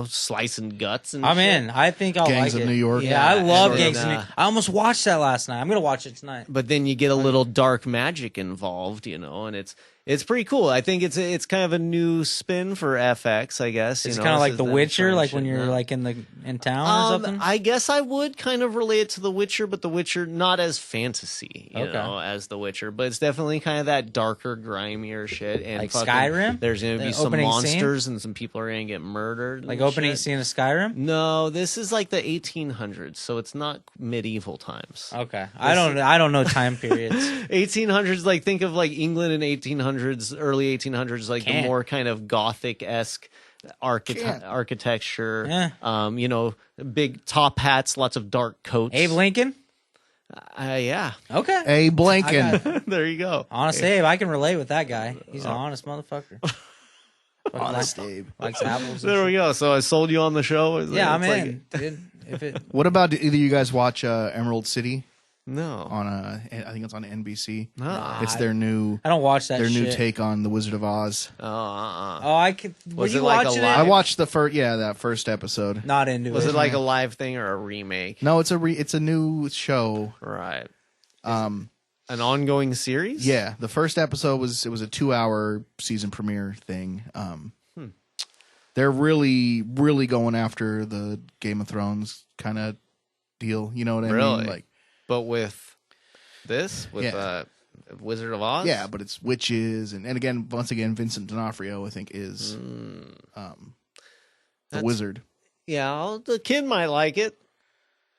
slicing guts and I'm shit. in. I think I'll Gangs like of it. New York. Yeah, I love and, Gangs of New York. I almost watched that last night. I'm going to watch it tonight. But then you get a little dark magic involved, and it's It's pretty cool. I think it's kind of a new spin for FX, I guess. It's you know, kind of this like is The them Witcher, trying like shit when you're now. like in town or something. I guess I would kind of relate it to The Witcher, but The Witcher not as fantasy, you Okay. know, as The Witcher, but it's definitely kind of that darker, grimier shit. And Like fucking, Skyrim? There's going to The be some opening monsters and some people are going to get murdered. Like and opening shit. scene of Skyrim. No, this is like the 1800s, so it's not medieval times. Okay, I don't know time periods. 1800s, like think of like England in 1800s, early 1800s, like the Can't. more kind of Gothic-esque architecture. Yeah. You know, big top hats, lots of dark coats. Abe Lincoln. Yeah. Okay. Abe Lincoln. There you go. Honest Abe, I can relate with that guy. He's an honest motherfucker. Honest Abe. Likes apples. and There we shit. go. So I sold you on the show. Yeah, I'm It's like- in. Dude, if it What about either you guys watch Emerald City No. on I think it's on NBC. No. It's their new I don't watch that. new shit. take on the Wizard of Oz. Oh, I could. Were Was you it like a watching live- I it? watched that first episode. Not into Was it. it like a live thing or a remake? No, it's a new show. Right. Um, An ongoing series? yeah, the first episode was a 2-hour season premiere thing. They're really going after the Game of Thrones kind of deal. You know what I Really? mean? Like, But with this? With Yeah. Wizard of Oz? yeah, but it's witches and again, once again, Vincent D'Onofrio I think is the That's- wizard. Yeah, the kid might like it.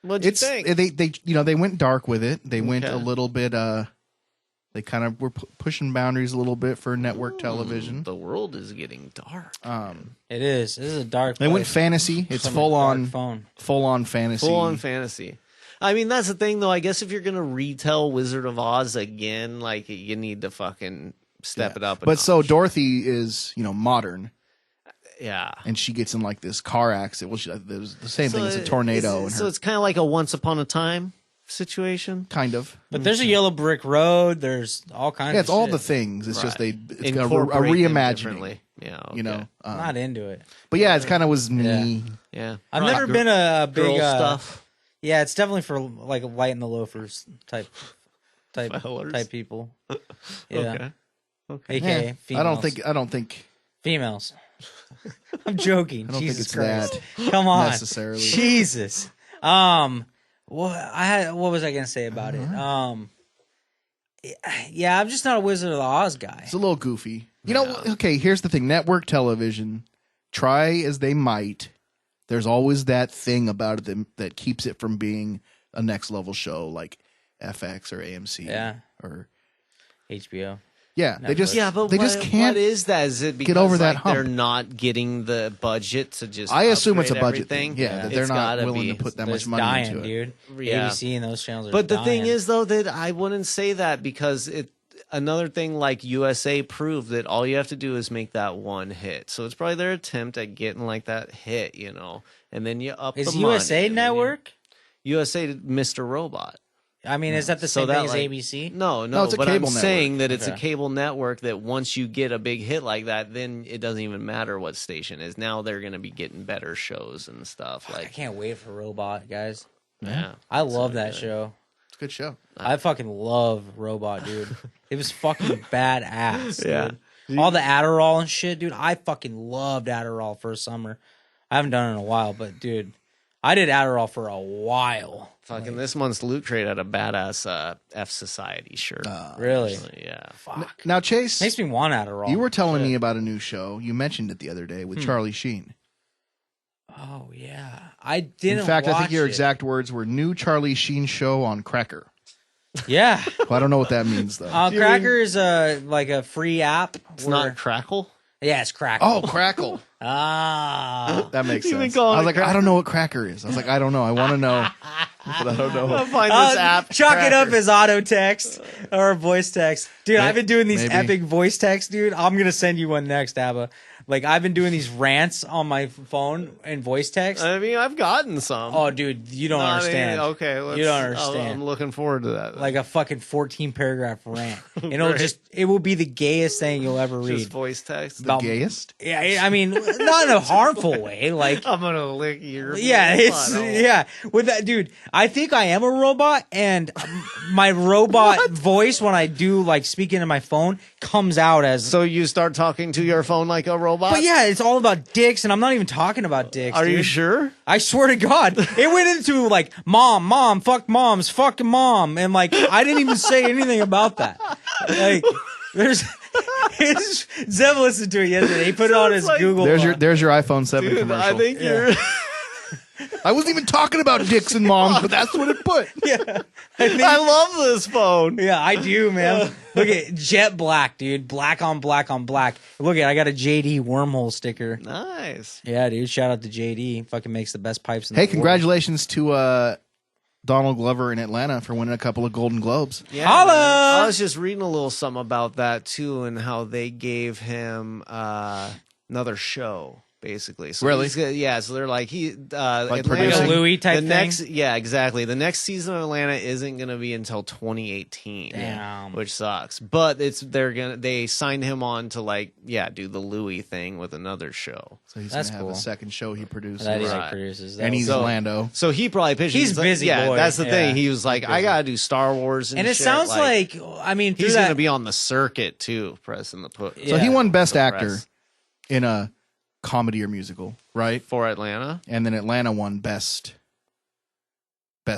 What'd you It's think? they went dark with it. They went Okay. a little bit. They kind of were pushing boundaries a little bit for network television. The world is getting dark. It is. This is a dark. They went place. fantasy. It's Some full dark on phone. fantasy. Full on fantasy. I mean, that's the thing, though. I guess if you're gonna retell Wizard of Oz again, like you need to fucking step it up. But so Dorothy is modern, yeah. and she gets in like this car accident. Well, there's the same thing as a tornado. So it's kind of like a Once Upon a Time situation. kind of. But there's a yellow brick road. There's all kinds. Yeah, of it's all shit. the things. It's just Right. it's a Incorporate them reimagining. differently. Yeah, okay. You know, I'm not into it. but yeah, it's kind of was me. Yeah. I've never been a big Girl stuff. Yeah, it's definitely for like light in the loafers type Fellers. people. Yeah, Okay. aka Yeah, females. I don't think Females. I'm joking. I don't think Jesus it's Christ. that Come on. necessarily. Jesus. What was I gonna say about it? Yeah, I'm just not a Wizard of the Oz guy. It's a little goofy. Okay, here's the thing. Network television, try as they might, there's always that thing about it that keeps it from being a next level show like FX or AMC. Yeah. Or HBO. yeah, they just But they just can't. What is that? Is it because over that they're hump. not getting the budget to just? I assume it's a upgrade budget thing. everything? Yeah, that they're It's not gotta willing be. to put that They're much money dying, into it. dude. Yeah. ABC and those channels are But the dying. thing is, though, that I wouldn't say that because another thing like USA proved that all you have to do is make that one hit. So it's probably their attempt at getting like that hit, and then you up is the USA money, and then Network? USA did Mr. Robot. I mean, is that the So same that, thing as like- ABC? No, it's a but cable I'm network. saying that it's a Okay. cable network that once you get a big hit like that, then it doesn't even matter what station is. Now they're going to be getting better shows and stuff. I Like, can't wait for Robot, guys. yeah. I love that good. show. It's a good show. I fucking love Robot, dude. It was fucking badass. Yeah. Dude. All the Adderall and shit, dude. I fucking loved Adderall for a summer. I haven't done it in a while, but dude, I did Adderall for a while. Fucking this month's Loot Crate had a badass F Society shirt. Really? Actually, yeah. Fuck. Now, Chase, Makes me want Adderall. you were telling me about a new show. You mentioned it the other day Hmm. with Charlie Sheen. Oh yeah, I didn't. In fact, I think watch your it. exact words were "new Charlie Sheen show on Cracker." Yeah. Well, I don't know what that means though. Cracker is like a free app. It's not Crackle? Yeah, it's Cracker. Oh, Crackle. Ah. That makes You've been sense. calling I was it like, I don't know what Cracker is. I was like, I don't know. I want to know, but I don't know. Find this app. Chalk it up Cracker. as auto text or voice text. Dude, I've been doing these maybe. epic voice texts, dude. I'm going to send you one next, Abba. Like I've been doing these rants on my phone and voice text. I mean, I've gotten some. Oh, dude, you don't understand. Okay, you don't understand. I'm looking forward to that. Like a fucking 14 paragraph rant. And it will be the gayest thing you'll ever read. Just voice text. The gayest? Yeah, I mean, not in a harmful way. Like I'm gonna lick your. yeah, yeah. With that, dude, I think I am a robot, and my robot voice when I do like speak into my phone comes out as. So you start talking to your phone like a robot? But yeah, it's all about dicks, and I'm not even talking about dicks. Are dude. you sure? I swear to God, it went into like mom, fuck moms, fuck mom, and like I didn't even say anything about that. Like, there's. Zev listened to it yesterday. He put it on his like, Google. There's your iPhone 7 Dude, commercial. I think you're. I wasn't even talking about dicks and moms, but that's what it put. Yeah, I love this phone. yeah, I do, man. Look at jet black, dude. Black on black on black. Look at, I got a JD wormhole sticker. Nice. Yeah, dude. Shout out to JD. Fucking makes the best pipes in the Hey, world. congratulations to Donald Glover in Atlanta for winning a couple of Golden Globes. Yeah, Holla! man. I was just reading a little something about that too, and how they gave him another show. Basically, so Really? Yeah. So they're like Atlanta, producing? Like a Louis type the thing? next, yeah, exactly. The next season of Atlanta isn't going to be until 2018, Damn. which sucks. But they signed him on to do the Louis thing with another show. So he's That's going to have cool. a second show he produces. That he Right. like produces. And he's So- Lando. So he probably pitched. He's like, busy yeah, boy. that's the Yeah. thing. He was like, He's I busy. gotta do Star Wars, and it shit. sounds like I mean, through he's that, going to be on the circuit too, pressing the put. So he won Best the Actor press. in a comedy or musical, right? For Atlanta. And then Atlanta won Best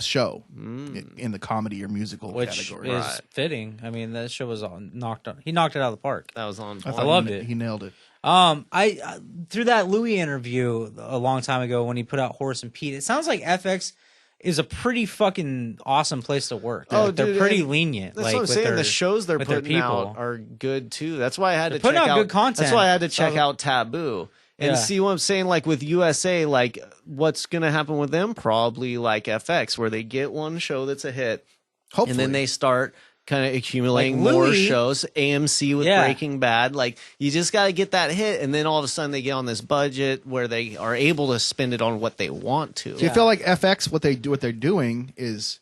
Show Mm. in the comedy or musical which category. is Right. fitting. I mean, that show was knocked on. He knocked it out of the park. That was on. I point. thought loved he, it. He nailed it. I through that Louis interview a long time ago when he put out Horace and Pete, it sounds like FX is a pretty fucking awesome place to work. Oh, They're dude, pretty and lenient. That's like, what I'm with saying. their- The shows they're with their putting out people. are good too. That's why I had They're to putting check out good content. That's why I had to check So- out Taboo and Yeah. see what I'm saying. Like with USA, like what's gonna happen with them? Probably like FX, where they get one show that's a hit, Hopefully. and then they start kind of accumulating Like more Louis- shows. AMC with Yeah. Breaking Bad. Like you just got to get that hit, and then all of a sudden they get on this budget where they are able to spend it on what they want to. So you feel like FX, what they're doing is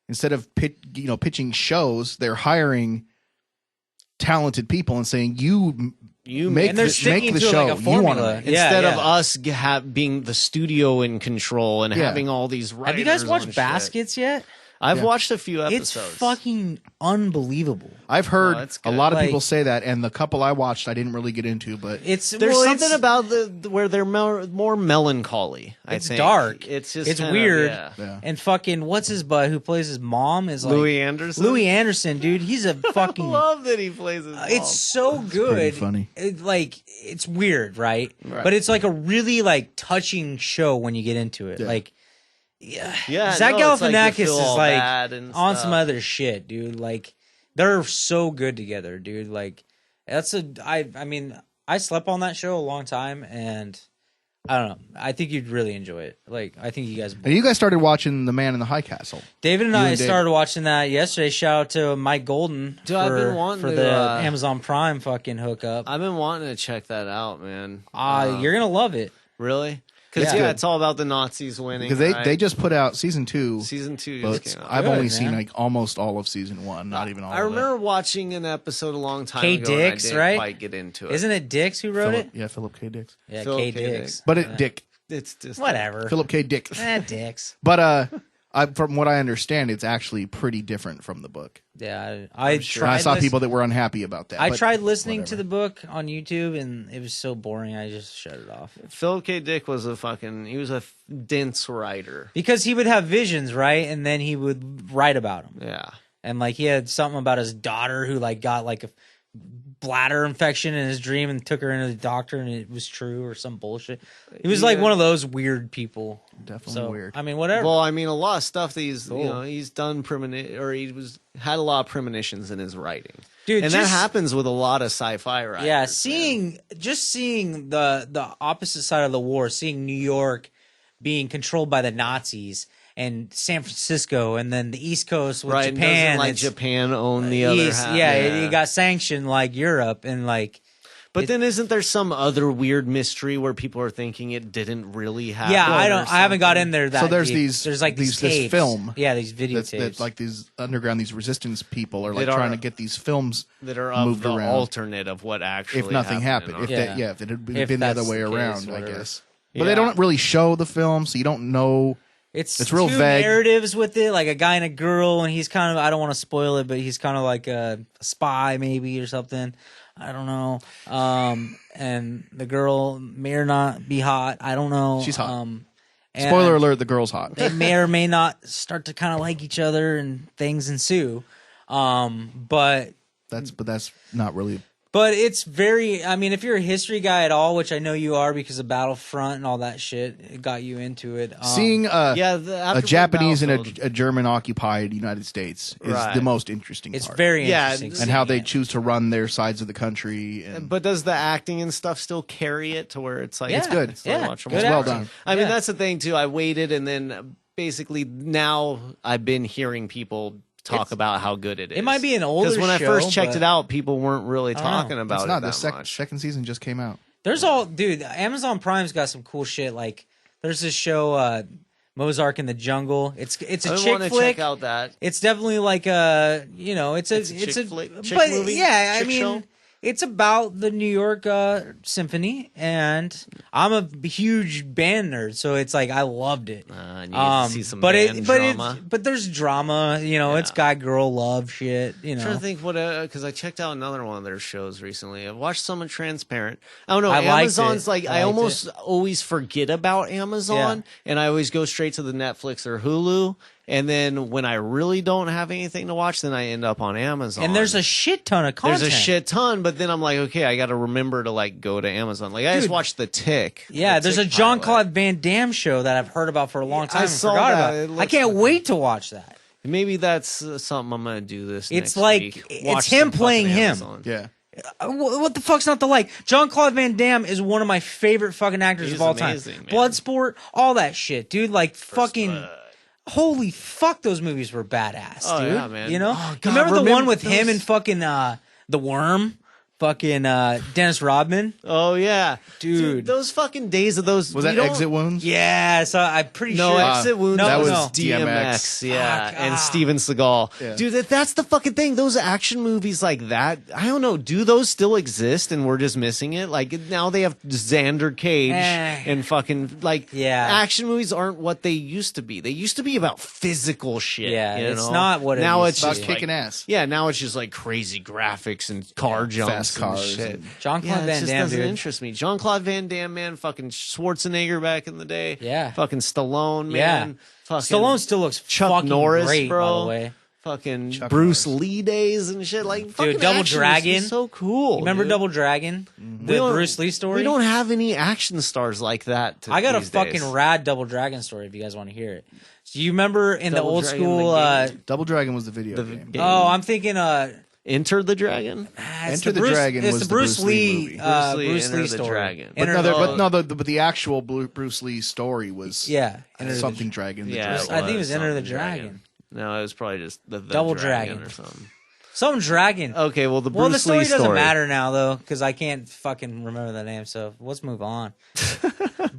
instead of pitching shows, they're hiring talented people and saying you make and they're the, sticking make the to show like a you want formula. to make. Instead Yeah, of yeah. us being the studio in control and Yeah. having all these writers. Have you guys on watched shit. Baskets yet? I've Yeah. watched a few It's episodes. fucking unbelievable. I've heard that's a good. lot of Like- people say that, and the couple I watched, I didn't really get into, but It's There's well, something it's- about where they're more melancholy. I It's think dark. It's just It's kinda- weird. yeah. yeah. And fucking what's his butt who plays his mom is like Louis Anderson. Louis Anderson, dude. He's a I fucking. love that he plays his. It's so good. pretty funny. It's weird, right? Right. But it's like a really like touching show when you get into it. Yeah. Like, yeah, Yeah, Zach no, it's like you Galifianakis feel is all like bad and on stuff. some other shit, dude. Like, they're so good together, dude. Like, I mean, I slept on that show a long time, and I don't know. I think you'd really enjoy it. Like, I think you guys. And you guys started watching The Man in the High Castle. David and You I and David. started watching that yesterday. Shout out to Mike Golden Dude, I've been wanting for to, the uh, Amazon Prime fucking hookup. I've been wanting to check that out, man. You're gonna love it. Really? Because Yeah. it's all about the Nazis winning. Because right? they just put out season 2, season 2 but just came out. I've Good, only man. seen like almost all of season 1, not even all I of remember watching an episode a long time K. ago. and Dix, I didn't right? quite get into it. Isn't it Dix who it. wrote Philip, it? yeah, Philip K. Dix. Yeah, Philip K. K. Dix. Dix. But Dick. It's just Whatever. Philip K. Dick. Dix. But from what I understand, it's actually pretty different from the book. Yeah, I And tried. I saw lis- people that were unhappy about that. I but tried listening to whatever. the book on YouTube, and it was so boring. I just shut it off Philip K. Dick was a dense writer. because he would have visions, right? And then he would write about them. Yeah. And like he had something about his daughter who like got like a bladder infection in his dream and took her into the doctor, and it was true or some bullshit. He was like Yeah. one of those weird people. Definitely So weird. I mean, whatever. Well, I mean, a lot of stuff that he's Cool. he's done had a lot of premonitions in his writing, Dude, and that just- happens with a lot of sci-fi writers. Yeah, man. seeing the opposite side of the war, seeing New York being controlled by the Nazis and San Francisco, and then the East Coast with right. Japan. Doesn't like it's Japan own the other East, half. yeah, it got sanctioned like Europe, and like But then isn't there some other weird mystery where people are thinking it didn't really happen? Yeah, I haven't got in there that So there's deep. There's like these this tapes. film. Yeah, these videotapes. That like these underground, these resistance people are like That are- trying to get these films that are of moved the around. alternate of what actually If nothing happened, if Yeah. if it had If been the other that's way the case, around, I whatever. guess. But they don't really show the film, so you don't know. It's real two vague. narratives with it, like a guy and a girl, and he's kind of, I don't want to spoil it, but he's kind of like a spy maybe or something. I don't know. And the girl may or not be hot. I don't know. She's hot. And Spoiler alert: the girl's hot. they may or may not start to kind of like each other, and things ensue. But That's not really. But it's very, I mean, if you're a history guy at all, which I know you are because of Battlefront and all that shit, it got you into it. Seeing after a Japanese and Battlefield- a German occupied United States is Right. the most interesting it's part. very Yeah, interesting. and how they seeing it. choose to run their sides of the country. And But does the acting and stuff still carry it to where it's like Yeah, it's good. It's still yeah, watchable? good It's well acting. done. I mean, Yeah. that's the thing too. I waited, and then basically now I've been hearing people talk about how good it is. It might be an older because when I show, first checked but it out, people weren't really I don't know. talking about it's it not that the much. second season just came out. There's all, dude, Amazon Prime's got some cool shit. Like, there's this show, Mozark in the Jungle. It's a I chick want to flick. check out that. It's definitely like a, it's a chick flick? Chick but movie? yeah, I Chick mean, show? it's about the New York Symphony, and I'm a huge band nerd, so it's like I loved it. I need to see some but band drama. but there's drama, it's guy girl love shit, I'm trying to think what because I checked out another one of their shows recently. I watched some of Transparent. I don't know. I liked Amazon's it. like I I liked almost always forget about Amazon, and I always go straight to the Netflix or Hulu. And then when I really don't have anything to watch, then I end up on Amazon. And there's a shit ton of content. There's a shit ton, but then I'm like, okay, I got to remember to like go to Amazon. Like I just watched The Tick. Yeah, The there's a Tick John pilot. Claude Van Damme show that I've heard about for a long Yeah, time I and saw forgot that. about. It I looks can't like wait to watch that. Maybe that's something I'm gonna do this. It's next like week. it's Watch him some fucking playing him. Amazon. Yeah. What the fuck's not to like? John Claude Van Damme is one of my favorite fucking actors He's of all amazing, time. man. Bloodsport, all that shit, dude. Like fucking. Holy fuck, those movies were badass, Oh, dude. yeah, man. You know? Oh, You God, remember the one remember with him those- and fucking The Worm? Fucking Dennis Rodman? Oh yeah, Dude. those fucking days of those. Was we that don't- Exit Wounds? Yeah, so I'm pretty No, sure. Exit Wounds. no, that was no. DMX. Yeah, Fuck, and Steven Seagal. Yeah. Dude, that's the fucking thing. Those action movies like that. I don't know. Do those still exist? And we're just missing it. Like now they have Xander Cage and fucking like. Yeah. Action movies aren't what they used to be. They used to be about physical shit. Yeah, you it's know? not what it now used it's to About just be. kicking like, ass. Yeah, now it's just like crazy graphics and car jumps, Fast cars and shit. and- John Claude Yeah, it Van just Damme, doesn't dude. interest me. John Claude Van Damme, man, fucking Schwarzenegger back in the day. Yeah. Fucking Stallone, Yeah. man. Fucking Stallone still looks Chuck fucking Norris, great, bro. by the way. Fucking Chuck Bruce Norris. Lee days and shit. Like fucking Double action Dragon. is so cool. Remember dude. Double Dragon? We The don't- Bruce Lee story? We don't have any action stars like that. I got a these fucking days. rad Double Dragon story if you guys want to hear it. So you remember in Double the old Dragon, school the game. Double Dragon was the video The game. game. Oh, I'm thinking Enter the Dragon. it's Enter the Dragon it's was the the Bruce Bruce Lee Lee movie. Bruce Enter Lee the story. Dragon. But Enter no, the- but the actual Bruce Lee story was yeah, Enter the- something Dragon. the Yeah, Dragon. I think it was Enter the something Dragon. No, it was probably just the Double Dragon Dragon. or something. Some dragon. Okay, well the Bruce Well, the story Lee doesn't story. matter now though, because I can't fucking remember the name. So let's move on.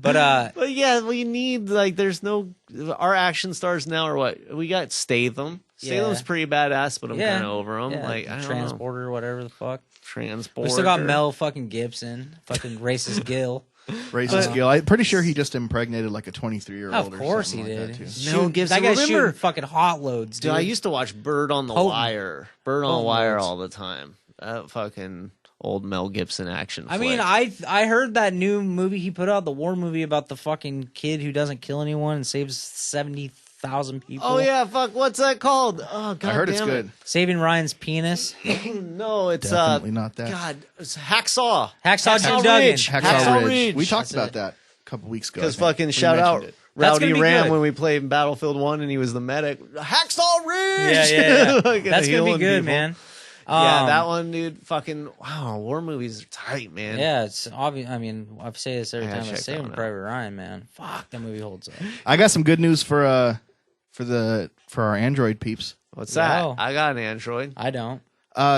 But But yeah, we need like there's no our action stars now are what we got Statham. Statham's Yeah. pretty badass, but I'm yeah, kind of over him. yeah, like I don't know. Transporter, whatever the fuck. Transporter. We still got Mel fucking Gibson, fucking racist Gil. Racist Gil. I'm pretty sure he just impregnated like a 23-year-old. Of course he or something did. like that, too. Mel Gibson. That guy's Remember- shooting fucking hot loads, dude. Dude, I used to watch Bird on the Potent. Wire. Bird on the Potent Wire loads. all the time. That fucking old Mel Gibson action. I mean, flick. I heard that new movie he put out, the war movie about the fucking kid who doesn't kill anyone and saves 70,000 people. Oh yeah, fuck. What's that called? Oh god, I heard it's damn good. Saving Ryan's penis. it. No, it's Definitely not that. God, it's Hacksaw. Hacksaw Jim Duggan. Ridge. Hacksaw Ridge. Ridge. We talked That's about it. that a couple weeks ago. Because I think. fucking We shout out mentioned it. That's Rowdy gonna be Ram good. when we played Battlefield 1 and he was the medic. Hacksaw Ridge! Yeah, yeah. Fucking That's gonna be healing good, people. man. Yeah, that one, dude. Fucking wow, war movies are tight, man. Yeah, it's obvious. I mean, I say this every I gotta time I check say that Saving one out. Private Ryan, man. Fuck, that movie holds up. I got some good news for our Android peeps. What's Wow. that? I got an Android. I don't.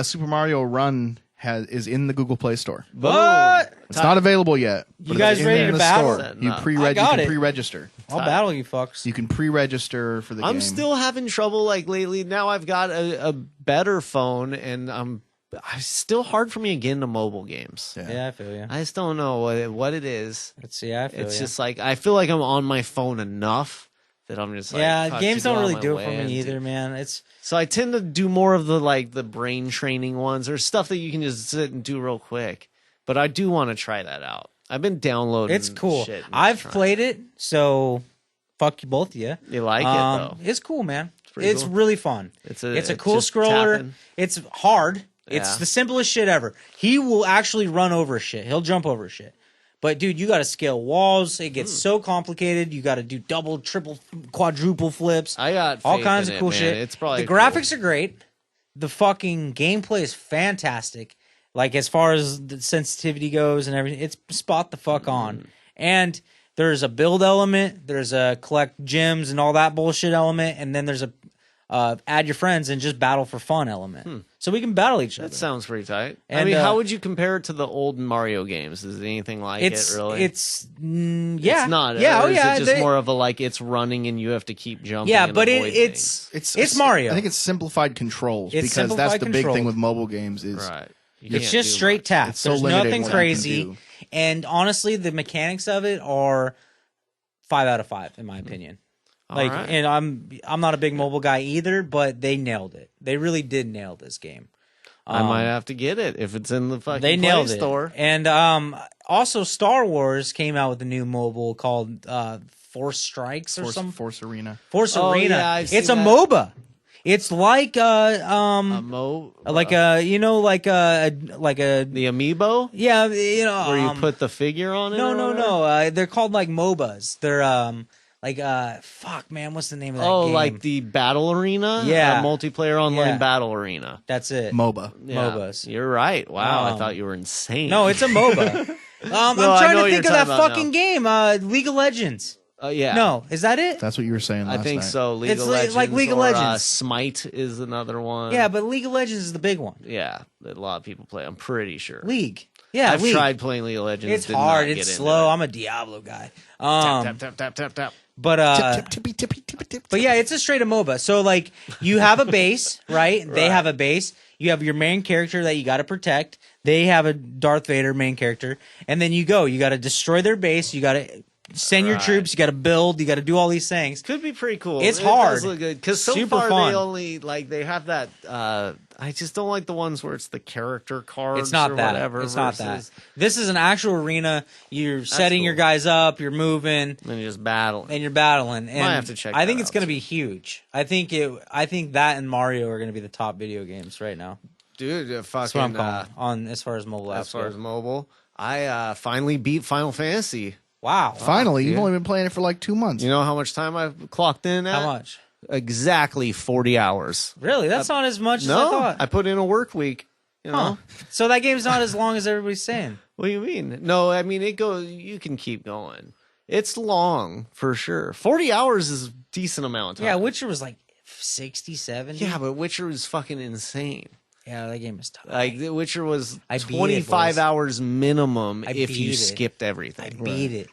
Super Mario Run is in the Google Play Store. What? It's not available yet. You but guys it's in ready there to in the battle? store. Setting You up. pre-reg. I You got can it. pre-register. I'll battle you fucks. You can pre-register for the game. I'm still having trouble like lately. Now I've got a better phone, and it's still hard for me to get into mobile games. Yeah, I feel you. I just don't know what it is. Let's see. I feel It's you. just like I feel like I'm on my phone enough that I'm just like, Yeah, fuck, games to go don't out really my do it way for and me do- either, man. It's So I tend to do more of the brain training ones or stuff that you can just sit and do real quick. But I do want to try that out. I've been downloading. it's cool. Shit and I've trying. played it, so fuck you both of you. You like it though? It's cool, man. pretty It's cool. really fun. It's It's a cool just scroller. tapping. It's hard. It's Yeah. the simplest shit ever. He will actually run over shit. He'll jump over shit. But dude, you got to scale walls. It gets so complicated. You got to do double, triple, quadruple flips. I got all faith kinds in of it, cool man. shit. It's probably the graphics are great. The fucking gameplay is fantastic. Like as far as the sensitivity goes and everything, it's spot the fuck on. And there's a build element, there's a collect gems and all that bullshit element, and then there's a add your friends and just battle for fun element. So we can battle each other. That sounds pretty tight. I And, mean, how would you compare it to the old Mario games? Is it anything like it? Really? yeah, It's not. yeah, Or oh is yeah. it just more of a like it's running and you have to keep jumping. yeah, and but avoid it's Mario. I think it's simplified controls It's because that's simplified the big controls. thing with mobile games is things. Right. You It's can't just do straight much. tap. It's so There's limited nothing what you can crazy. do. And honestly, the mechanics of it are 5 out of 5 in my opinion. Like, right. and I'm not a big mobile guy either, but they nailed it. They really did nail this game. I might have to get it if it's in the fucking They Play nailed Store. it. And also Star Wars came out with a new mobile called Force Strikes or something. Force Arena. Force Oh, Arena. yeah, I've It's a seen that. MOBA. It's like The amiibo yeah, you know, where you put the figure on it. no, or no, whatever? no. They're called like MOBAs. They're fuck, man, what's the name of that Oh, game? like the battle arena? Yeah. Multiplayer online Yeah. battle arena. That's it. MOBA. Yeah. MOBAs. You're right. Wow, I Um, thought you were insane. No, it's a MOBA. I'm No, I trying know to what think you're of that talking about fucking game. League of Legends. yeah. No, is that it? That's what you were saying last I think night. so. League It's of like Legends. League of or, Legends. Smite is another one. Yeah, but League of Legends is the big one. Yeah, that a lot of people play. I'm pretty sure. League. Yeah, I've League. tried playing League of Legends. It's did hard. not get It's into slow. it. I'm a Diablo guy. Tap, tap, tap, tap, tap. But Tip, tippy, tippy, tippy, tip, But yeah, it's a straight up MOBA. So like you have a base, right? They Right. have a base. You have your main character that you got to protect. They have a Darth Vader main character, and then you go. You got to destroy their base. You got to send your Right. troops. You got to build. You got to do all these things. Could be pretty cool. It's It hard. does look good because so Super far fun. they only like they have that. I just don't like the ones where it's the character cards. It's not or that. Whatever It's not that. versus- This is an actual arena. You're setting cool. your guys up. You're moving. And just battle. And you're battling. And have to check I that think it's out, going to too. be huge. I think that and Mario are going to be the top video games right now. Dude, That's what I'm fucking. calling on as far as mobile apps. As far go. as mobile, I finally beat Final Fantasy. Wow. Finally, you've yeah. only been playing it for like 2 months. You know how much time I've clocked in at? How much? Exactly 40 hours. Really? That's not as much as I No, thought. I put in a work week. You know? Huh. So that game's not as long as everybody's saying. What do you mean? No, I mean it goes. You can keep going. It's long for sure. 40 hours is a decent amount of time. Yeah, Witcher was like 60, 70. Yeah, but Witcher is fucking insane. Yeah, that game is tough. Like The Witcher was I beat it, 25 boys. hours minimum I if you beat it. skipped I everything. beat it.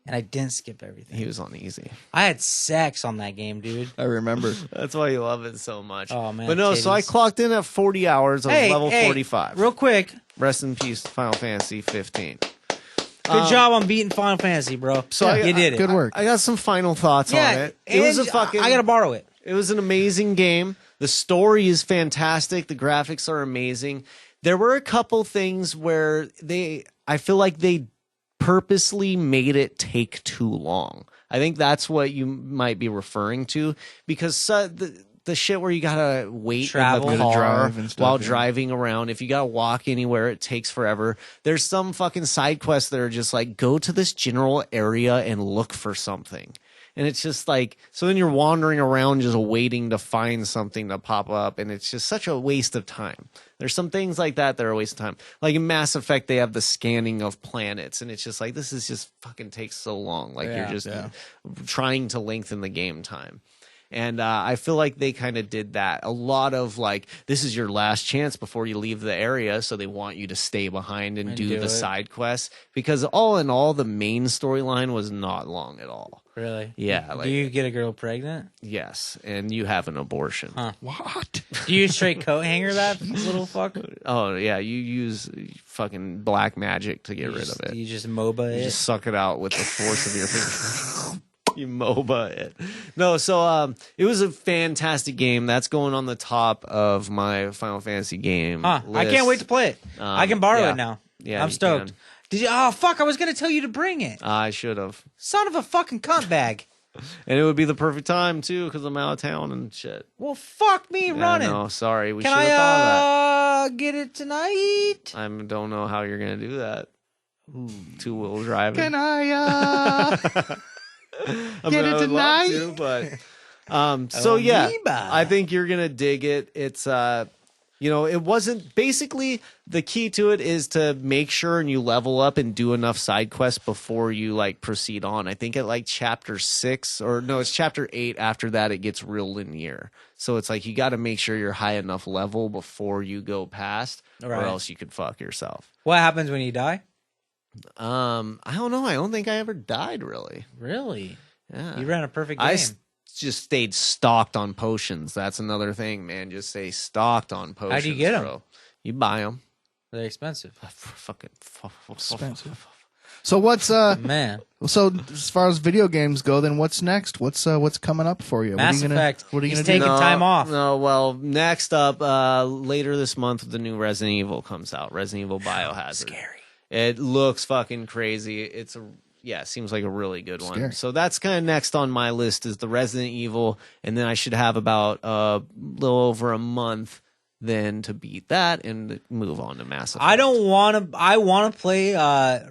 And I didn't skip everything. He was on easy. I had sex on that game, dude. I remember. That's why you love it so much. Oh, man, But no, so I titties. clocked in at 40 hours. I was level 45. Real quick, Rest in peace, Final Fantasy 15. good job on beating Final Fantasy, bro. So you did it. Good work. I got some final thoughts on Yeah, it. It was a and fucking. I gotta borrow it. It was an amazing game. The story is fantastic. The graphics are amazing. There were a couple things where I feel like they purposely made it take too long. I think that's what you might be referring to because the shit where you gotta wait Travel. in the Gotta car drive and stuff, while yeah. driving around. If you gotta walk anywhere, it takes forever. There's some fucking side quests that are just like go to this general area and look for something. And it's just like, so then you're wandering around just waiting to find something to pop up. And it's just such a waste of time. There's some things like that are a waste of time. Like in Mass Effect, they have the scanning of planets. And it's just like, this is just fucking takes so long. Like you're just trying to lengthen the game time. And I feel like they kind of did that. A lot of like, this is your last chance before you leave the area, so they want you to stay behind and do the side quests. Because all in all, the main storyline was not long at all. Really? Yeah. Like, do you get a girl pregnant? Yes, and you have an abortion. Huh. What? Do you straight coat hanger that little fucker? Oh yeah, you use fucking black magic to get rid of it. You just MOBA You it? just suck it out with the force of your fingers. You MOBA it. No, so it was a fantastic game. That's going on the top of my Final Fantasy game Huh. list. I can't wait to play it. I can borrow yeah. it now. Yeah, I'm you stoked. can. Did you? Oh fuck! I was gonna tell you to bring it. I should have. Son of a fucking cunt bag. And it would be the perfect time too, because I'm out of town and shit. Well, fuck me running. No, sorry. We Can should have thought I get it tonight? of that. I don't know how you're gonna do that. 2-wheel driving. Can I I get mean, it I would love tonight? to, but so yeah, Amoeba. I think you're gonna dig it. It's it wasn't basically the key to it is to make sure and you level up and do enough side quests before you like proceed on. I think at like chapter 6 or no, it's chapter 8. After that, it gets real linear. So it's like you got to make sure you're high enough level before you go past, Right. or else you could fuck yourself. What happens when you die? I don't know. I don't think I ever died really. Really? Yeah, You ran a perfect game. I just stayed stocked on potions. That's another thing, man. Just stay stocked on potions. How do you get 'em? Bro. You buy them. They're expensive. Fucking Expensive. So what's Man. so as far as video games go, then what's next? What's coming up for you? Mass what are you Effect. What are you He's gonna do? taking time off. No, well, next up, later this month, the new Resident Evil comes out. Resident Evil Biohazard. Scary. It looks fucking crazy. It seems like a really good one. Scary. So that's kind of next on my list is the Resident Evil, and then I should have about a little over a month then to beat that and move on to Mass Effect. I want to play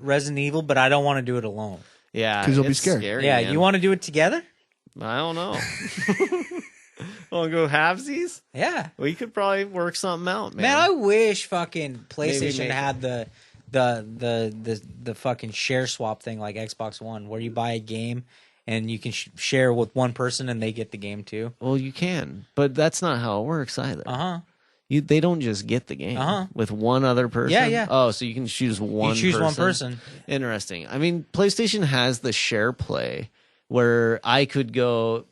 Resident Evil, but I don't want to do it alone. Yeah, 'Cause you'll be it's scared. Scary, Yeah, man. you want to do it together? I don't know. Want to go halvesies? Yeah. We could probably work something out, man. Man, I wish fucking PlayStation make had the fucking share swap thing like Xbox One, where you buy a game and you can share with one person and they get the game too. Well, you can, but that's not how it works either. They don't just get the game with one other person. Yeah, yeah. Oh, so you can choose one. You choose one person. Interesting. I mean, PlayStation has the share play where I could go.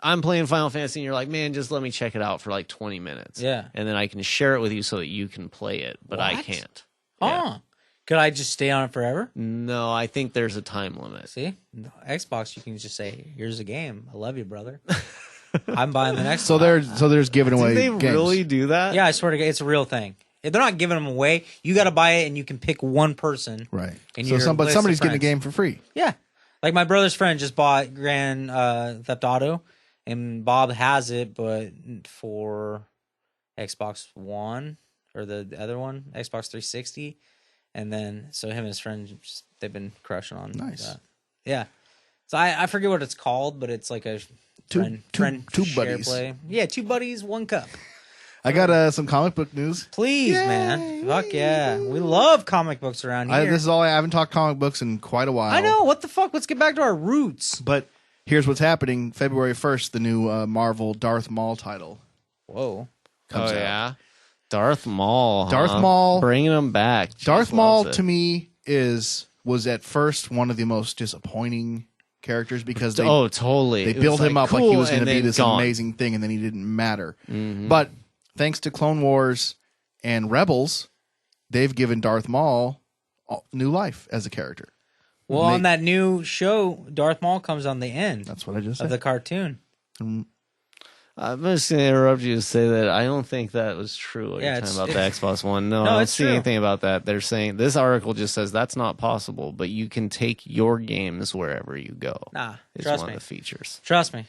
I'm playing Final Fantasy, and you're like, man, just let me check it out for like 20 minutes. Yeah. And then I can share it with you so that you can play it, but I What? can't. Oh. Yeah. Could I just stay on it forever? No, I think there's a time limit. See? Xbox, you can just say, here's a game. I love you, brother. I'm buying the next So one. there's giving away Do they games. really do that? Yeah, I swear to God, it's a real thing. If they're not giving them away, you got to buy it and you can pick one person. Right. And So your somebody's list of getting the friends. game for free. Yeah. Like my brother's friend just bought Grand Theft Auto, and Bob has it, but for Xbox One or the other one, Xbox 360. And then, so him and his friend, they've been crushing on Nice. that. Yeah. So I forget what it's called, but it's like a Two share buddies. play. Yeah, 2 buddies, 1 cup. I got some comic book news. Please, man. Fuck yeah. We love comic books around here. This is all I haven't talked comic books in quite a while. I know. What the fuck? Let's get back to our roots. But here's what's happening. February 1st, the new Marvel Darth Maul title Whoa. comes out. Yeah. Darth Maul. Darth Maul. Bringing him back. Darth Just Maul, loves it. to me, was at first one of the most disappointing characters because they totally. they It built was him up like he cool, was going and to be then this gone. amazing thing, and then he didn't matter. Mhm. But thanks to Clone Wars and Rebels, they've given Darth Maul new life as a character. Well, on that new show, Darth Maul comes on the end That's what I just of said. the cartoon. I'm just going to interrupt you to say that I don't think that was true. What Yeah, you're talking about the Xbox One. No, No, I don't it's see true. anything about that. They're saying this article just says that's not possible, but you can take your games wherever you go. Nah, It's trust one me. of the features. Trust me.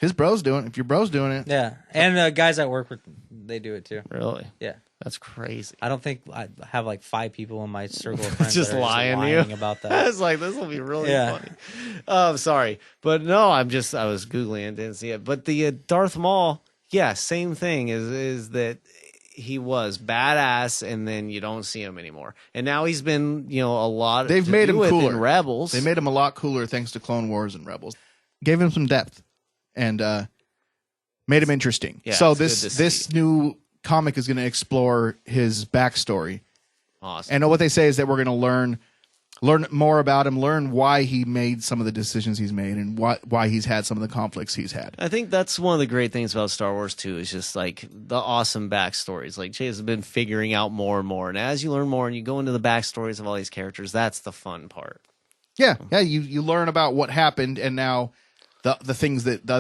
His bro's doing it. If your bro's doing it, Yeah, and guys at work, they do it too. Really? Yeah. That's crazy. I don't think I have like 5 people in my circle of friends Just that are lying to you? about I that. was like, this will be really Yeah. funny. Sorry. But no, I was Googling and didn't see it. But the Darth Maul, yeah, same thing is that he was badass and then you don't see him anymore. And now he's been, a lot They've to made do him with cooler. in Rebels. they made him a lot cooler thanks to Clone Wars and Rebels. Gave him some depth. And Made him interesting. Yeah, so it's good to this see. new comic is going to explore his backstory. Awesome. And what they say is that we're going to learn more about him, learn why he made some of the decisions he's made, and why he's had some of the conflicts he's had. I think that's one of the great things about Star Wars too, is just like the awesome backstories. Like Chase has been figuring out more and more, and as you learn more and you go into the backstories of all these characters, that's the fun part. Yeah, you learn about what happened, and now the other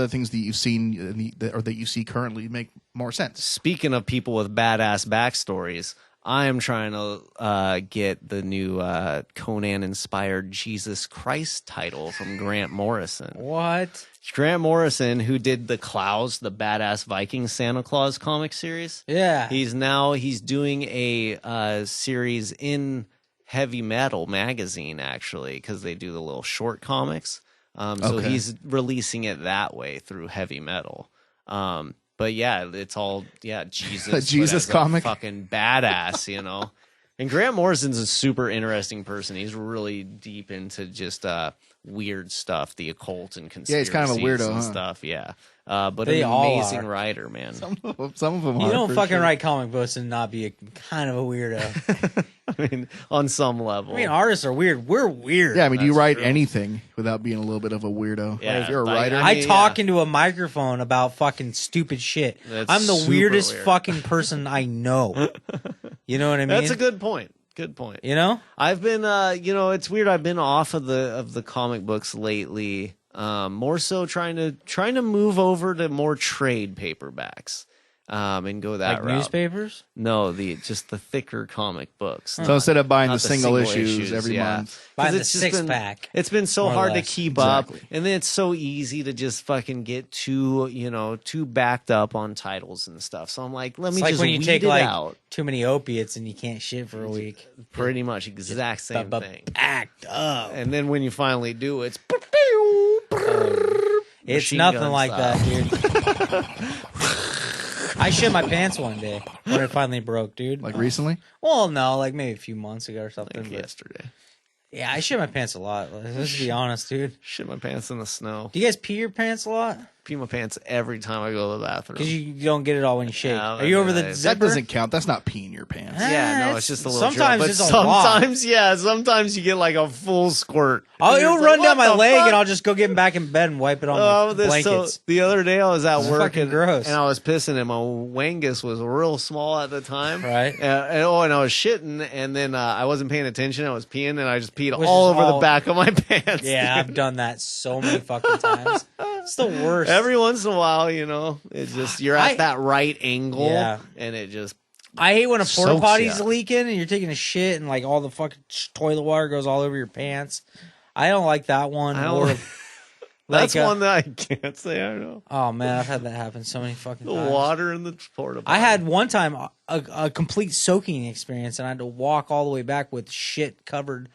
things that you've seen or that you see currently make more sense. Speaking of people with badass backstories, I am trying to get the new Conan-inspired Jesus Christ title from Grant Morrison. What? Grant Morrison, who did the Klaus, the badass Viking Santa Claus comic series. Yeah. He's doing a series in Heavy Metal magazine, actually, because they do the little short comics. So Okay. he's releasing it that way through Heavy Metal. But yeah, it's all Jesus. A Jesus but as comic? fucking badass, you know. And Grant Morrison's a super interesting person. He's really deep into just weird stuff, the occult and conspiracies he's kind of a weirdo, and huh? stuff. Yeah, but They an all amazing are. writer, man. Some of them You are, don't for fucking sure. write comic books and not be a kind of a weirdo. I mean, on some level. I mean, artists are weird. We're weird. Yeah, I mean, do you That's write true. anything without being a little bit of a weirdo? Yeah, If you're a like, writer, I mean, talk yeah. into a microphone about fucking stupid shit. That's I'm the super weirdest weird. fucking person I know. You know what I mean? That's a good point. Good point. You know? I've been, it's weird. I've been off of the comic books lately. More so trying to move over to more trade paperbacks, and go that Like route. newspapers? No, just the thicker comic books. so instead of buying Not the single issues every yeah. month, 'Cause Buy the it's just six-pack, It's been so more or hard to less. keep up, Exactly. and then it's so easy to just fucking get too backed up on titles and stuff. So I'm like, let me It's like just when you weed take it like out. too many opiates and you can't shit for a week. Pretty much exact same thing. Act up. And then when you finally do, it's It's machine nothing gun like style. that, dude. I shit my pants one day when it finally broke, dude. like recently. Well, no, like maybe a few months ago or something. Like but- yesterday. Yeah, I shit my pants a lot. Let's be honest, dude. Shit my pants in the snow. Do you guys pee your pants a lot? Pee my pants every time I go to the bathroom. Because you don't get it all when you shake. Yeah, Are you over the that zipper? That doesn't count. That's not peeing your pants. Yeah, no, it's just a little sometimes drop, it's but a lot. sometimes, yeah, sometimes you get like a full squirt. Oh, And it'll you're run like, down what my the leg, fuck? and I'll just go get back in bed and wipe it on Oh, my this blankets. the other day I was at It's work fucking and, gross. and I was pissing, and my wangus was real small at the time. Right. And I was shitting, and then I wasn't paying attention. I was peeing, and I just peed Which all is over the all- back of my pants. Yeah, dude. I've done that so many fucking times. It's the worst. Every once in a while, it's just you're at that right angle, Yeah. and it just I hate when a porta Soaks potty's ya. leaking and you're taking a shit and like all the fucking toilet water goes all over your pants. I don't like that one. I don't Or, like- that's like, one that I can't say I know. Oh man, I've had that happen so many fucking The times. water in the porta. I had one time a complete soaking experience, and I had to walk all the way back with shit covered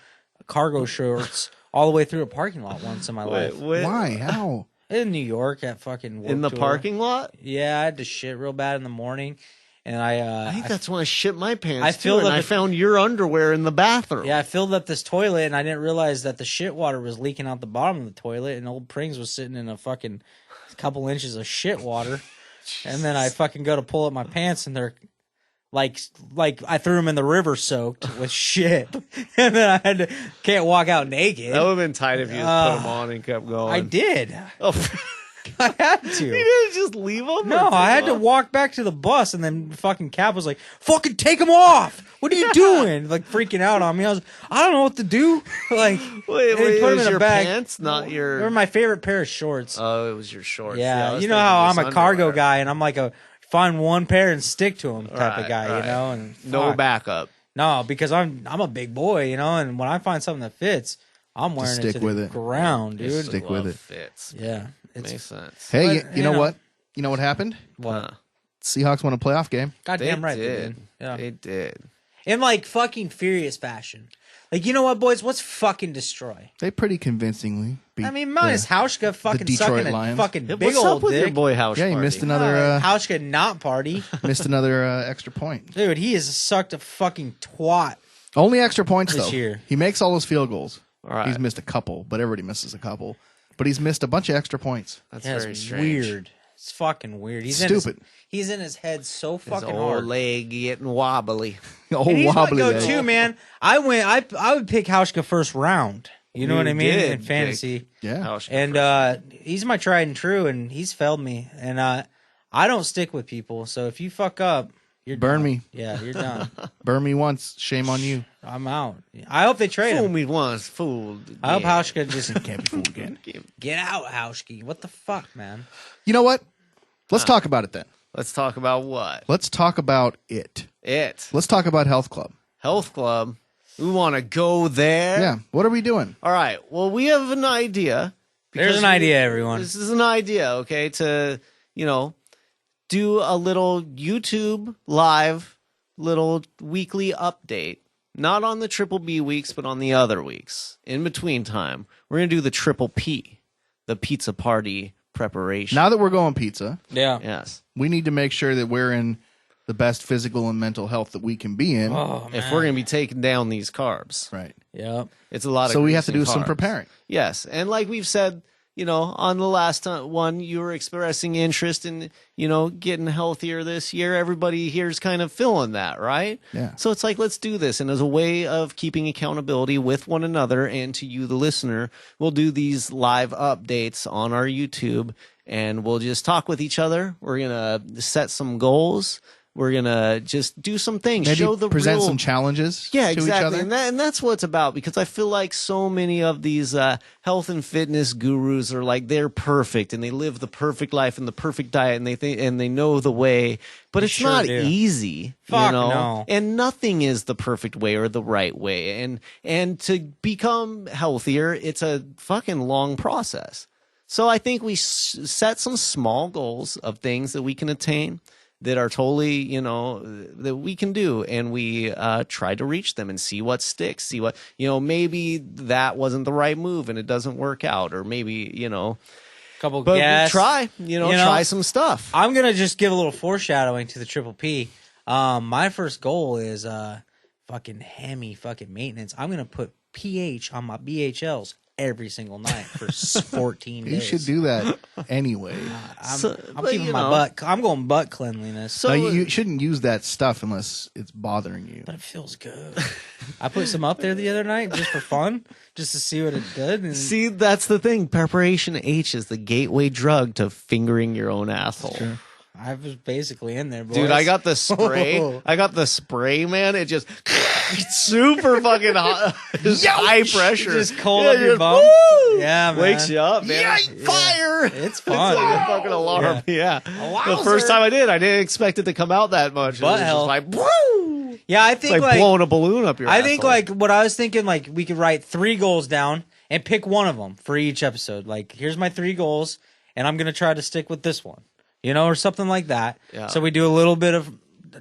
cargo shorts all the way through a parking lot once in my life. Why? How? In New York at fucking Warped in the Tour. parking lot? Yeah, I had to shit real bad in the morning, and I think that's when I shit my pants. I too, filled and up I the- found your underwear in the bathroom. I filled up this toilet, and I didn't realize that the shit water was leaking out the bottom of the toilet, and old Prings was sitting in a fucking couple inches of shit water, and then I fucking go to pull up my pants, and they're like I threw them in the river soaked with shit, and then I can't walk out naked. That would have been tight if you just put them on and kept going. I did. Oh, I had you to. didn't just leave them? No, I had to walk back to the bus, and then fucking Cap was like, "Fucking take them off! What are you doing?" Like freaking out on me. I don't know what to do. Like, Wait, and he it put 'em was in a your bag. pants, not they your. were my favorite pair of shorts. Oh, it was your shorts. yeah, I was you know thinking how I'm just a cargo underwear. guy, and I'm like a find one pair and stick to them type Right, of guy, right. you know. And No fuck. backup. No, because I'm a big boy, you know, and when I find something that fits, I'm wearing it stick to with the it. ground, dude. Just Stick glove with it. Fits. Yeah, it's Makes sense. Hey, But, you you know know- what? You know what happened? what Huh. Seahawks won a playoff game. goddamn right they did. Yeah. They did. In like fucking furious fashion. Like, you know what, boys? What's fucking destroy? They pretty convincingly beat. I mean, minus Hauschka fucking Detroit sucking a Lions. fucking Yeah, big what's old up with dick. your boy House? Yeah, he Party? missed another Hauschka not party. extra point. Dude, he has sucked a fucking twat. Only extra points This though. year. He makes all his field goals. All right. He's missed a couple, but everybody misses a couple. But he's missed a bunch of extra points. That's Yeah, very it's strange. weird. It's fucking weird. He's Stupid. He's in his head so His fucking old hard. leg getting wobbly. Oh, And he's my wobbly leg. go-to, man. I would pick Hauschka first round. You know You what I mean? did In fantasy. Yeah. Hauschka And first. he's my tried and true, and he's failed me. And I don't stick with people. So if you fuck up, you're Burn done. me. Yeah, you're done. Burn me once. Shame on you. I'm out. I hope they trade Fool him. me once, fooled. I hope again. Hauschka just Can't be fooled again. get out, Hauschka. What the fuck, man? You know what? Let's talk about it then. Let's talk about what? Let's talk about it. Let's talk about Health Club. Health Club. We want to go there. Yeah. What are we doing? All right. Well, we have an idea. There's because an idea, everyone. This is an idea, okay, to, do a little YouTube live, little weekly update. Not on the Triple B weeks, but on the other weeks. In between time, we're going to do the Triple P, the pizza party preparation. Now that we're going pizza, Yeah. Yes. we need to make sure that we're in the best physical and mental health that we can be in. Oh, man. If we're going to be taking down these carbs. Right. Yep. It's a lot of So we have to grease do and some carbs. preparing. Yes. And like we've said, on the last one, you were expressing interest in, getting healthier this year. Everybody here's kind of feeling that, right? Yeah. So it's like, let's do this. And as a way of keeping accountability with one another and to you, the listener, we'll do these live updates on our YouTube and we'll just talk with each other. We're going to set some goals. We're going to just do some things. Maybe show the present real... some challenges Yeah, to exactly. each other. And that's what it's about, because I feel like so many of these health and fitness gurus are like, they're perfect and they live the perfect life and the perfect diet and they think and they know the way, but They it's sure not do. easy. Fuck no. And nothing is the perfect way or the right way. And to become healthier, it's a fucking long process. So I think we set some small goals of things that we can attain, that are totally, that we can do. And we try to reach them and see what sticks, see what, maybe that wasn't the right move and it doesn't work out. Or maybe, Couple but guess. try, try some stuff. I'm gonna just give a little foreshadowing to the Triple P. My first goal is fucking Hemi fucking maintenance. I'm gonna put pH on my BHLs every single night for 14 days. You should do that anyway. I'm keeping my butt. I'm going butt cleanliness. So No, you shouldn't use that stuff unless it's bothering you. But it feels good. I put some up there the other night just for fun, just to see what it did. And see, that's the thing. Preparation H is the gateway drug to fingering your own asshole. Sure. I was basically in there, boys. Dude, I got the spray. Oh. I got the spray, man. It just super fucking hot. Just high pressure. Just cold Yeah, up your just, bum. woo! Yeah, man. Wakes you up, man. Yikes, Fire! It's It's fun. like a fucking alarm. Yeah. The wowzer. first time I didn't expect it to come out that much. Butt it was hell. just like, woo! Yeah, I It's think like, like blowing a balloon up your I think asshole. like what I was thinking, like we could write 3 goals down and pick one of them for each episode. Like, here's my 3 goals, and I'm gonna try to stick with this one, or something like that. Yeah. So we do a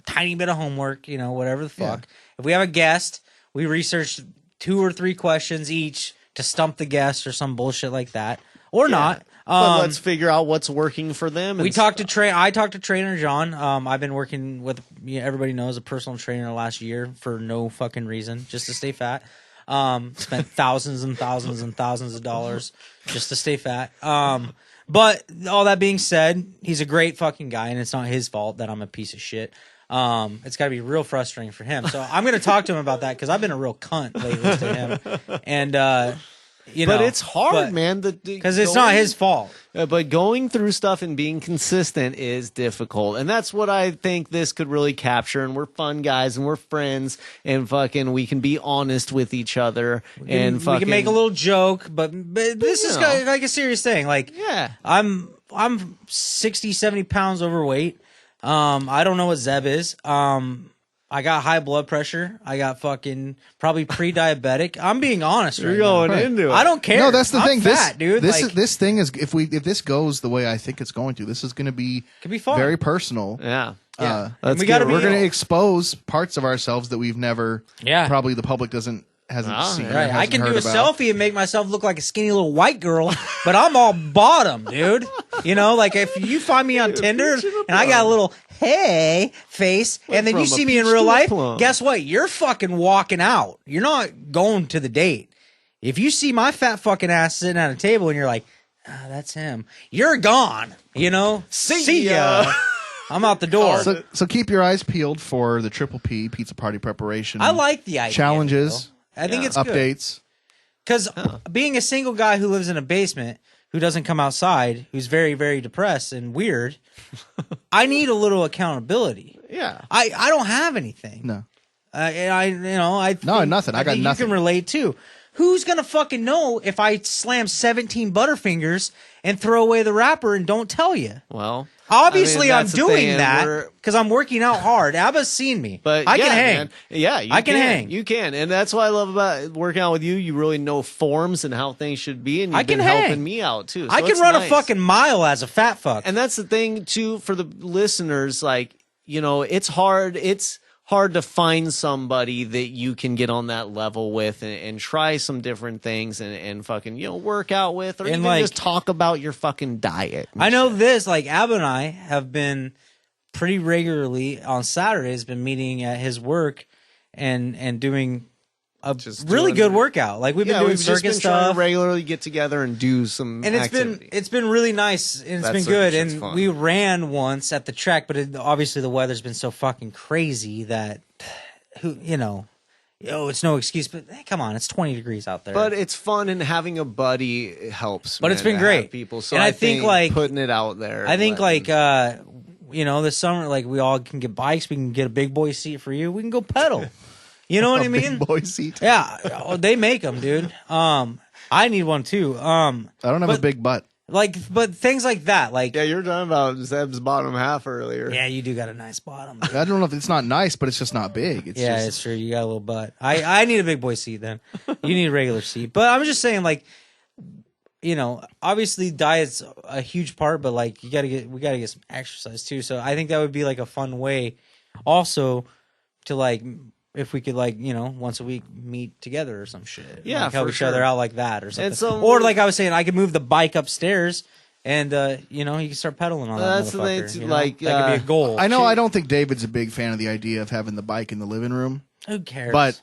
tiny bit of homework, whatever the fuck. If we have a guest, we research 2 or 3 questions each to stump the guest or some bullshit like that, or not. But let's figure out what's working for them. I talked to trainer John. I've been working with, everybody knows, a personal trainer the last year for no fucking reason, just to stay fat. Spent thousands and thousands and thousands of dollars just to stay fat. But all that being said, he's a great fucking guy, and it's not his fault that I'm a piece of shit. It's got to be real frustrating for him. So I'm going to talk to him about that, because I've been a real cunt lately to him. And, but it's hard, man. Because it's not his fault. But going through stuff and being consistent is difficult. And that's what I think this could really capture. And we're fun guys and we're friends and fucking we can be honest with each other. And We fucking can make a little joke, but this is like a serious thing. Like, Yeah. I'm 60, 70 pounds overweight. I don't know what Zeb is. I got high blood pressure. I got fucking probably pre-diabetic. I'm being honest right You're going now. into it. I don't care. No, that's the I'm thing. Fat, dude. This thing is if this goes the way I think it's going to, this is going to be could be fun. very personal. Yeah. Yeah. And Let's we gotta get be We're going to real. expose parts of ourselves that we've never. Yeah. Probably the public hasn't seen. or Right, I hasn't can do heard a about. selfie and make myself look like a skinny little white girl, but I'm all bottom, dude. Like if you find me on Tinder and I got a little hey face, and then you from a see me in peach real to a life, plum. guess what? You're fucking walking out. You're not going to the date. If you see my fat fucking ass sitting at a table and you're like, That's him. You're gone. You know. See ya. I'm out the door. So keep your eyes peeled for the Triple P Pizza Party preparation. I like the idea. Challenges. Though. I think it's good. Updates. Because being a single guy who lives in a basement, who doesn't come outside, who's very, very depressed and weird, I need a little accountability. Yeah. I don't have anything. No. Nothing. I got think nothing. You can relate too. Who's gonna fucking know if I slam 17 Butterfingers and throw away the wrapper and don't tell you? Well, obviously, I'm that's the doing thing, that because I'm working out hard. Abba's seen me, but I yeah, can hang. Man. Yeah, you I can hang. You can, and that's what I love about working out with you. You really know forms and how things should be, and you've been helping me out too. So I can run a fucking mile as a fat fuck. And that's the thing too for the listeners. Like, it's hard. It's hard to find somebody that you can get on that level with and try some different things and fucking work out with, or even just talk about your fucking diet. I know this. Like Abba and I have been pretty regularly on Saturdays, been meeting at his work and doing a really good workout. Like we've been doing circus stuff. Trying to regularly get together and do some and activity. It's been really nice and it's been good. And fun. We ran once at the track, but obviously the weather's been so fucking crazy that it's no excuse. But hey, come on, it's 20 degrees out there. But it's fun, and having a buddy helps. But it's been great, people. So and I think like putting it out there. I think this summer, like we all can get bikes. We can get a big boy seat for you. We can go pedal. You know what I mean? Big boy seat. Yeah, they make them, dude. I need one too. I don't have a big butt. But things like that, like you're talking about Zeb's bottom half earlier. Yeah, you do got a nice bottom. I don't know if it's not nice, but it's just not big. It's true. You got a little butt. I need a big boy seat. Then you need a regular seat. But I'm just saying, like, obviously diet's a huge part, but like we gotta get some exercise too. So I think that would be like a fun way, also, to like. If we could, like, once a week meet together or some shit. Yeah, like help each other out like that or something. Or like I was saying, I could move the bike upstairs and, you can start pedaling on that That's motherfucker. the thing, like, that could be a goal. I know I don't think David's a big fan of the idea of having the bike in the living room. Who cares? But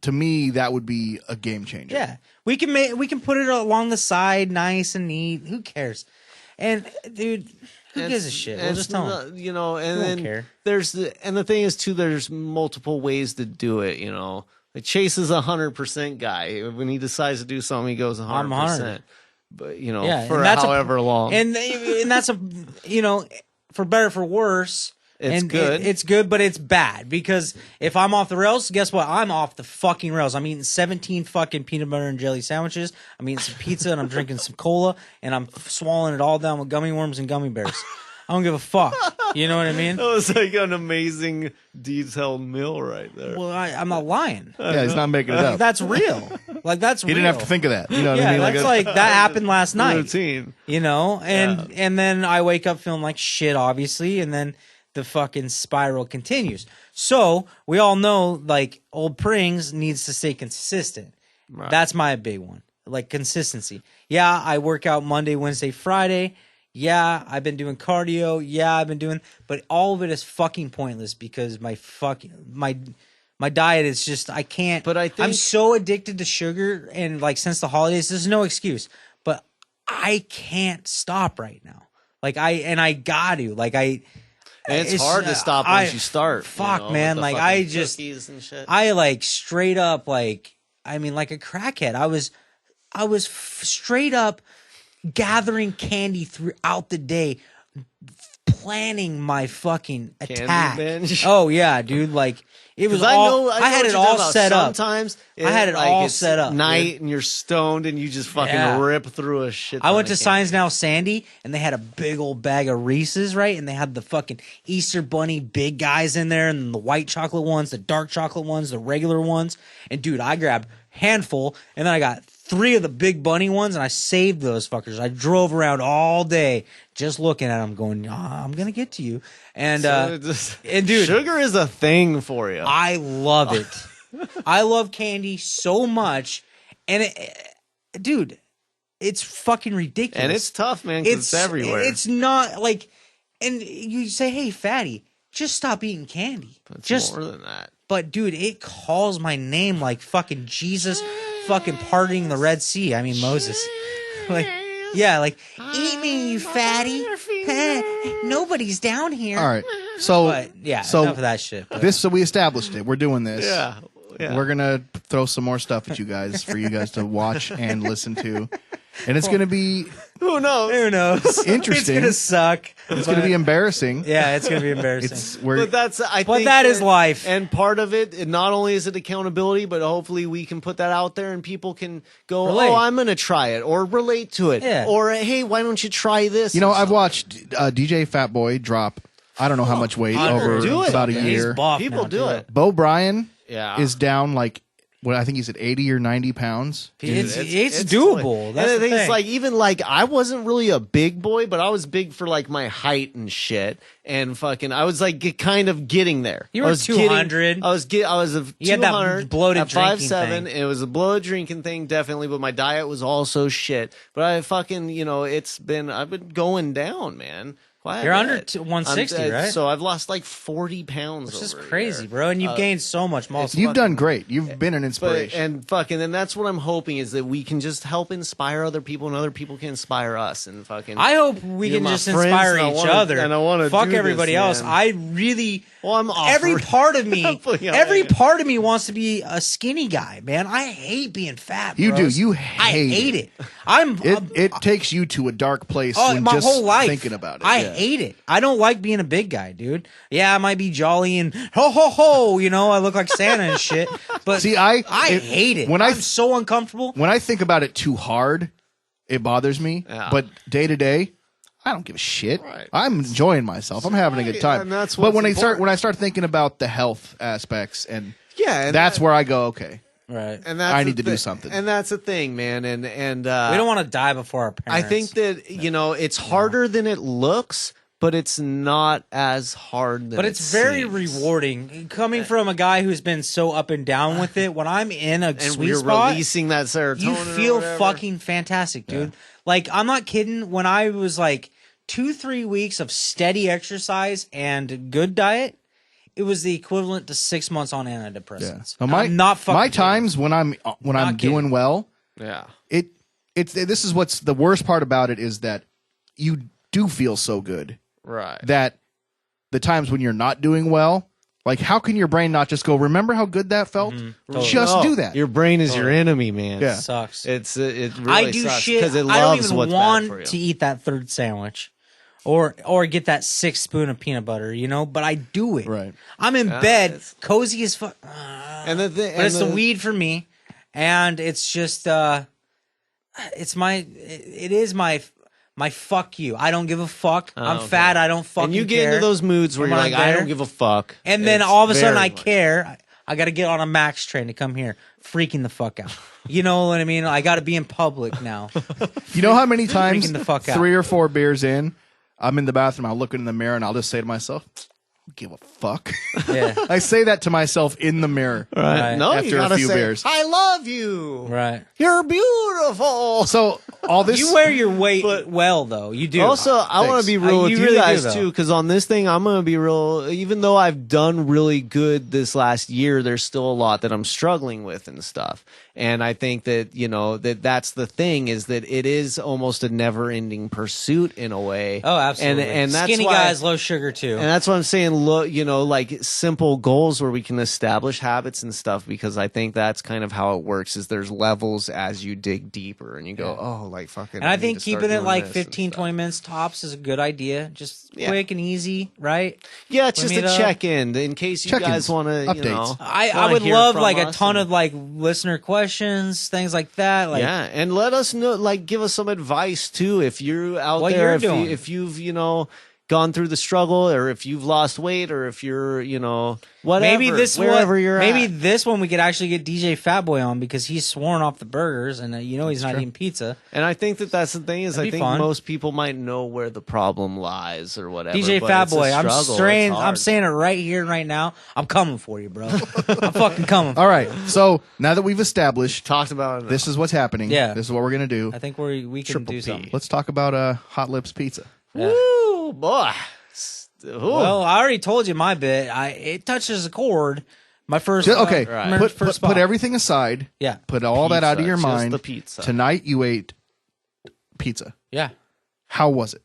to me, that would be a game changer. Yeah. We can put it along the side, nice and neat. Who cares? And, dude... Who gives a shit? We'll just tell them. And then care. The thing is too, there's multiple ways to do it. Like Chase is 100% guy. When he decides to do something, he goes 100%. I'm 100. But for however long, and that's for better or for worse. It's good. It's good, but it's bad because if I'm off the rails, guess what? I'm off the fucking rails. I'm eating 17 fucking peanut butter and jelly sandwiches. I'm eating some pizza and I'm drinking some cola and I'm swallowing it all down with gummy worms and gummy bears. I don't give a fuck. You know what I mean? That was like an amazing detailed meal right there. Well, I'm not lying. Yeah, he's not making it up. That's real. Like that's real. He didn't have to think of that. You know what yeah, I mean? That's like that happened last night. Routine. And then I wake up feeling like shit, obviously, and then the fucking spiral continues. So we all know, like, old Prings needs to stay consistent. Right. That's my big one, like consistency. Yeah, I work out Monday, Wednesday, Friday. Yeah, I've been doing cardio. Yeah, I've been doing, but all of it is fucking pointless because my diet is just I can't. But I think I'm so addicted to sugar, and like since the holidays, there's no excuse. But I can't stop right now. Like I got to like I. And it's hard to stop once you start. Fuck, man. Like, I just, I like straight up, like, I mean, like a crackhead. I was straight up gathering candy throughout the day, planning my fucking attack. Binge? Oh, yeah, dude. Like, it was all, I had it all set up. Sometimes I had it all set up. Night and you're stoned and you just fucking rip through a shit. I went to Signs Now Sandy and they had a big old bag of Reese's, right? And they had the fucking Easter Bunny big guys in there and the white chocolate ones, the dark chocolate ones, the regular ones. And dude, I grabbed a handful and then I got 3 of the big bunny ones and I saved those fuckers. I drove around all day just looking at them going, I'm going to get to you. And, and dude, sugar is a thing for you. I love it. I love candy so much. And dude, it's fucking ridiculous. And it's tough, man, because it's everywhere. It's not like, and you say, hey, fatty, just stop eating candy. It's just more than that. But dude, it calls my name like fucking Jesus fucking parting the Red Sea. I mean, Moses. Like, Yeah, like, eat me, you fatty. Nobody's down here. All right. So But, yeah, so enough of that shit. But this, so we established it. We're doing this. Yeah. We're gonna throw some more stuff at you guys for you guys to watch and listen to, and it's gonna be Who knows? who knows? Interesting. It's going to suck. it's gonna be embarrassing. Yeah, it's going to be embarrassing. It's we're But that's I But think that is life. and part of it. Not only is it accountability, but hopefully we can put that out there and people can go, Relate. "Oh, I'm going to try it," or relate to it, Yeah. or "Hey, why don't you try this?" you know and I've stuff. watched DJ Fat Boy drop I don't know how much weight people over do it. about a Yeah, He's year. buff People now, do too. it. Bo Bryan Yeah, is down like what I think he's at 80 or 90 pounds. It's doable. That's and the the thing is, thing. like, even like I wasn't really a big boy, but I was big for like my height and shit. And fucking, I was like kind of getting there. You were I was 200. I was a You had that 200 bloated at drinking 5'7". thing. It was a bloated drinking thing, definitely. But my diet was also shit. But I fucking, I've been going down, man. Quite a You're under bit. 160, right? So I've lost like 40 pounds. Which is over a crazy, year. bro. And you've gained so much muscle. You've done great. You've been an But inspiration. and that's what I'm hoping is that we can just help inspire other people and other people can inspire us and fucking. I hope we You're can my just friends, inspire and I each wanna- other. and I wanna fuck do this, everybody else. man. I really. Well, I'm every offering- part of me, putting out every there. part of me wants to be a skinny guy, man. I hate being fat. You do. bros. You I hate hate it. I'm. It takes you to a dark place Oh, when my just whole life. thinking about it. I Yeah. hate it. I don't like being a big guy, dude. Yeah, I might be jolly and ho ho ho. I look like Santa and shit. But See, I hate it. when I'm so uncomfortable. When I think about it too hard, it bothers me. Yeah. But day to day, I don't give a shit. Right. I'm enjoying myself. I'm having a good time. and that's but what's when important. I start thinking about the health aspects, and yeah, and that's where I go. Okay, Right. and that's I the need to do thi- something. And that's the thing, man. And We don't want to die before our I parents. think that it's harder than it looks, but it's not as hard. But it's very rewarding coming from a guy who's been so up and down with it. When I'm in a and sweet you're spot, releasing that serotonin. you or feel whatever. fucking fantastic, dude. Like, I'm not kidding. When I was like 2-3 weeks of steady exercise and good diet, it was the equivalent to 6 months on antidepressants. Now, I'm not fucking my kidding. times when I'm kidding. doing well. Yeah. This is what's the worst part about it is that you do feel so good Right. that the times when you're not doing well, like how can your brain not just go, remember how good that felt? Totally. Just No, do that. Your brain is your enemy, man. Yeah. Sucks. It really I do sucks shit. because it I don't loves even what's want bad for you. to eat that third sandwich, or get that 6th spoon of peanut butter. But I do it. Right. I'm in bed, cozy as fuck. And the thing, But it's the weed for me, and it's just it is my fuck you. I don't give a fuck. I'm okay. fat. I don't fucking And you get care. into those moods where Am you're I like, I there? don't give a fuck. And then It's all of a sudden very I much- care. I got to get on a Max train to come here, freaking the fuck out. You know what I mean? I got to be in public now. You know how many times Freaking the fuck out. 3 or 4 beers in, I'm in the bathroom, I'll look in the mirror and I'll just say to myself, give a fuck. Yeah. I say that to myself in the mirror. Right. No, After you a gotta few say, beers. I love you. Right. You're beautiful. So all this You wear your weight well, though. You do. Also, I want Thanks. to be real with You you really do, guys though. too, because on this thing, I'm going to be real. Even though I've done really good this last year, there's still a lot that I'm struggling with and stuff. And I think that that's the thing is that it is almost a never-ending pursuit in a way. Oh, absolutely. And that's skinny why, guys, low sugar too. And that's what I'm saying. Look, like simple goals where we can establish habits and stuff. Because I think that's kind of how it works. Is there's levels as you dig deeper, and you go, oh, like fucking. And I need think to start keeping it doing like this 15, and stuff. 20 minutes tops is a good idea. Just Yeah. quick and easy, right? Yeah, it's When just we a meet up. check-in in case you Check-ins, guys want to, updates. I would love like a ton of like listener questions, things like that. Like, yeah, and let us know, like, give us some advice too if you're out What there, you're if, doing. if you've gone through the struggle, or if you've lost weight, or if you're whatever, maybe this wherever one, you're maybe at. this one we could actually get DJ Fatboy on because he's sworn off the burgers and he's not eating pizza. And I think that's the thing is That'd I be think fun. most people might know where the problem lies or whatever. DJ but it's a Fatboy, I'm struggle. saying It's I'm hard. saying it right here and right now. I'm coming for you, bro. I'm fucking coming. All right. So now that we've established Talked about it. this is what's happening, Yeah. this is what we're going to do, I think we can Triple do P. something. let's talk about Hot Lips Pizza. Woo, boy. Ooh. Well, I already told you my bit. It touches a chord. My first. Okay, right. put spot. everything aside. Yeah. Put all that out of Pizza, your just mind. the pizza. Tonight you ate pizza. Yeah. How was it?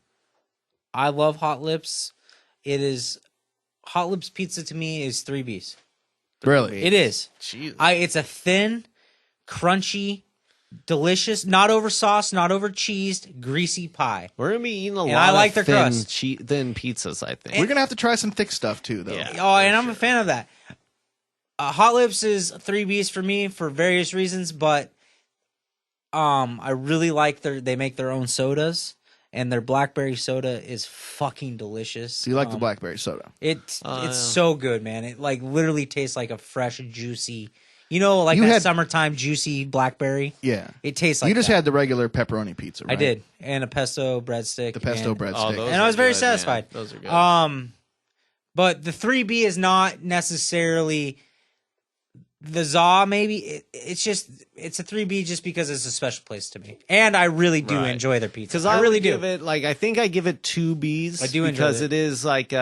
I love Hot Lips. Hot Lips pizza to me is 3Bs. Really? It is. Jeez. It's a thin, crunchy, delicious, not over sauce, not over cheesed, greasy pie. We're gonna be eating a And lot I like of their thin, crust. thin pizzas. I think. We're gonna have to try some thick stuff too, though. Yeah. Oh, and I'm a fan of that. Hot Lips is 3Bs for me for various reasons, but I really like they make their own sodas, and their blackberry soda is fucking delicious. So you like the blackberry soda? It's yeah. so good, man. It like literally tastes like a fresh, juicy, like You that had- summertime juicy blackberry. Yeah. It tastes like You just that. had the regular pepperoni pizza, right? I did, and a pesto breadstick. The pesto and, breadstick. those and I are was very good, man. satisfied. Those are good. But the 3B is not necessarily the za. Maybe it's a 3B just because it's a special place to me, and I really do Right. enjoy their pizza. Because I really would do. give it I think I give it 2 Bs. I do enjoy because it. it is like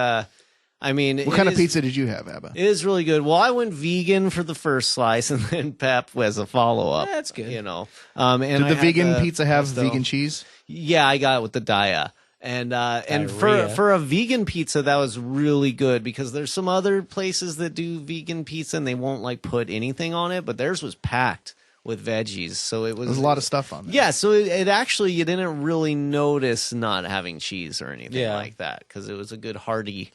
I mean, What kind of pizza did you have, Abba? It is really good. Well, I went vegan for the first slice, and then Pep was a follow up. That's good. And Did I the had vegan the pizza have pesto. vegan cheese? Yeah, I got it with the Daya. And Diarrhea. for a vegan pizza, that was really good because there's some other places that do vegan pizza and they won't like put anything on it, but theirs was packed with veggies, so it was There's a lot of stuff on there. Yeah, so it actually you didn't really notice not having cheese or anything Yeah. like that because it was a good hearty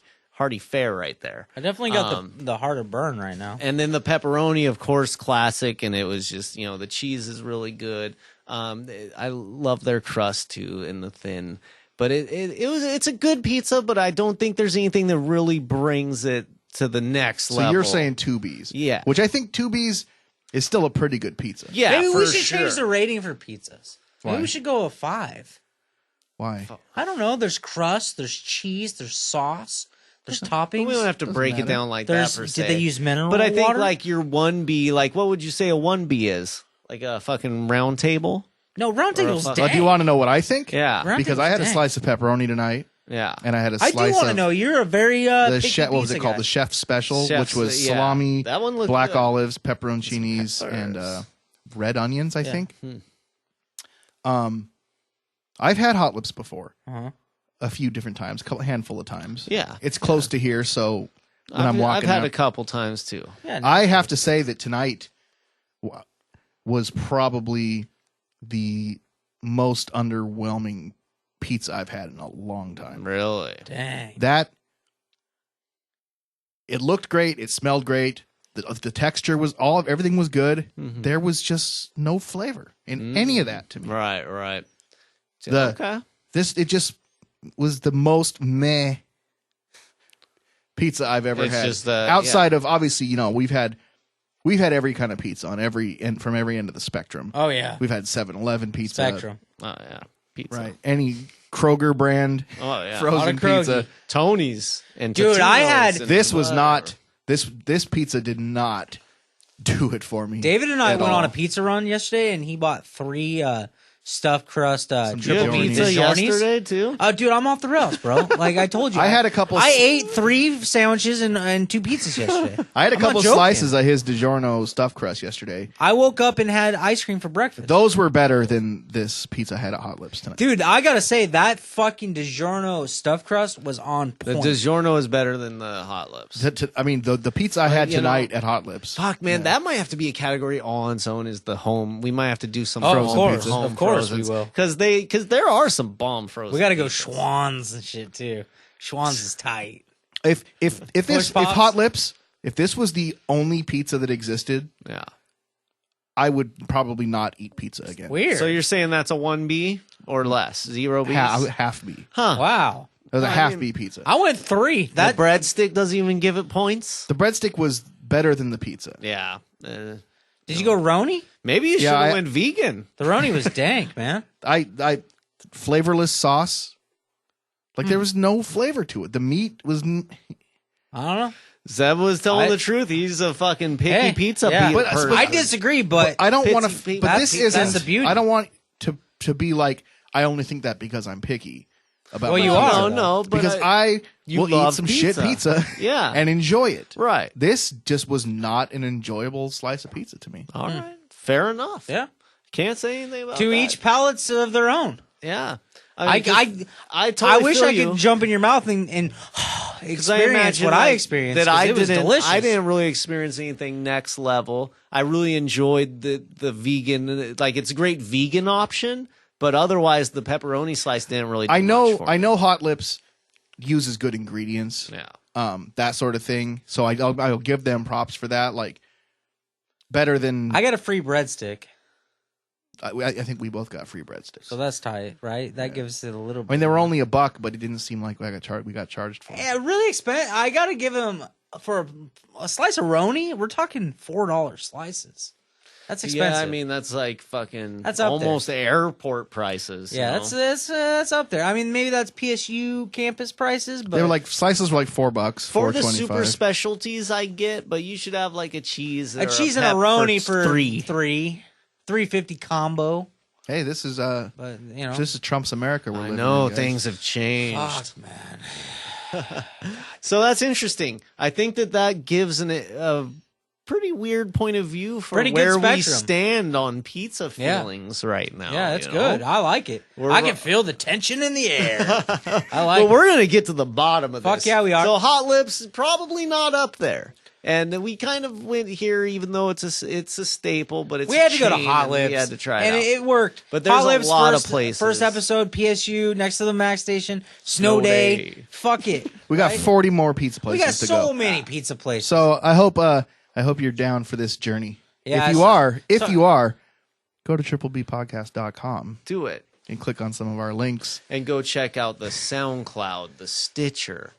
fare right there. I definitely got the heart of burn right now. And then the pepperoni, of course, classic, and it was just the cheese is really good. I love their crust too and the thin. But it's a good pizza, but I don't think there's anything that really brings it to the next level. So you're saying 2 Bs. Yeah. Which I think 2 Bs is still a pretty good pizza. Yeah, Maybe for we should sure. change the rating for pizzas. Why? Maybe we should go a 5. Why? I don't know. There's crust, there's cheese, there's sauce, there's toppings. We don't have to break matter. it down like There's, that per se. did they use mineral But I think water? like your 1B, like what would you say a 1B is? Like a fucking round table? No, round table's fuck- dang. Do you want to know what I think? Yeah. Round Because I had a Dang. slice of pepperoni tonight, Yeah. and I had a I slice do want to of know. You're a very the picky chef. What was pizza it called? guy. The chef special, Chef's- which was yeah. salami, That one looked black good. olives, pepperoncinis, Some and peppers. red onions. I think. Hmm. I've had hot lips before, Uh-huh. a few different times, a handful of times. Yeah. It's close to here, so when I've I'm walking had out, a couple times too. Yeah, I have to say that tonight was probably the most underwhelming pizza I've had in a long time. Really? dang. That it looked great, it smelled great, the texture was everything was good. Mhm. There was just no flavor in any of that to me. Right. The- It just was the most meh pizza I've ever It's had. just Outside of obviously, we've had every kind of pizza on every end from every end of the spectrum. Oh yeah, We've had 7-Eleven pizza, Spectrum. Oh yeah. Pizza. right? Any Kroger brand Oh yeah. frozen Krogi. pizza. Tony's and Dude, I had- Totino's and This was whatever. not this pizza did not do it for me. David and I at went all. on a pizza run yesterday, and he bought 3 stuffed crust Some triple DiGiorno's. pizza Pizza Giornis. yesterday too. Dude, I'm off the rails, bro. Like I told you, I had a couple- I ate 3 sandwiches and 2 pizzas yesterday. I had a I'm not couple joking. slices of his DiGiorno stuffed crust yesterday. I woke up and had ice cream for breakfast. Those were better than this pizza I had at Hot Lips tonight. Dude, I gotta say that fucking DiGiorno stuffed crust was on The point. DiGiorno is better than the Hot Lips. I mean, the pizza I had you know- tonight at Hot Lips. Fuck, man, that might have to be a category all on its own. Is the home? We might have to do some Oh, of frozen course. pizzas. Of course we will. Because there are some bomb frozen. We gotta go pizzas. Schwann's and shit too. Schwann's is tight. If Pops? Hot Lips, if this was the only pizza that existed, Yeah. I would probably not eat pizza again. Weird. So you're saying that's a 1B or less? 0 Bs? Half B. Huh. wow. It was a I half mean- B pizza. I went 3. The That breadstick doesn't even give it points? The breadstick was better than the pizza. Yeah. did you go Roni? Maybe you should Yeah, have I- went vegan. The Roni was dank, man. I flavorless sauce. Like Hmm. there was no flavor to it. The meat was I don't know. Zeb was telling I- the truth. He's a fucking picky Hey, pizza yeah. But- person. but I disagree, but I don't want Pizza- to. But this that's isn't. the beauty. I don't want to be like I only think that because I'm picky about. Well, my you pizza. are. No, but because I you will eat love some pizza. shit pizza. Yeah. and enjoy it. Right. This just was not an enjoyable slice of pizza to me. All right. Fair enough. yeah. Can't say anything about To that. each palates of their own. Yeah. I totally wish feel I you. could jump in your mouth and experience what I experienced. That It was delicious. I didn't really experience anything next level. I really enjoyed the vegan. Like, it's a great vegan option, but otherwise the pepperoni slice didn't really. Do much for me. I know Hot Lips uses good ingredients. Yeah. That sort of thing. So I'll give them props for that. Like, better than I got a free breadstick, I think we both got free breadsticks. so that's tight, right? That gives it a little bit. I mean, they were only $1, but it didn't seem like we got charged for them. Yeah, really expensive. I got to give them for a slice of roni. We're talking $4 slices. That's expensive. Yeah, I mean that's like fucking That's up almost airport prices. yeah, you know? that's up there. I mean, maybe that's PSU campus prices, but They were like slices were like $4, for the $4.25. super specialties I get, but you should have like a cheese, a or cheese and a pep roni for for three. $3.50 combo. Hey, this is But this is Trump's America. We're I living know in, guys. things have changed. fuck, man. So that's interesting. I think that gives a pretty weird point of view for Pretty good where we spectrum. stand on pizza Yeah. feelings right now. Yeah, it's you know? good. I like it. I can feel the tension in the air. I like Well, it. we're gonna get to the bottom of Fuck this. yeah, we are. So Hot Lips is probably not up there. And we kind of went here, even though it's a staple, but it's We had to go to chain, Hot and Lips. We had to try and it out. it worked. But there's Hot a Lips lot of first, places. First episode, PSU, next to the Mac Station, Snow Snow Day. Day. Fuck it. We got Right? 40 more pizza We places got to so go. many pizza places. So I hope you're down for this journey. Yeah, if you are, go to triplebpodcast.com Do it. and click on some of our links. And go check out the SoundCloud, the Stitcher.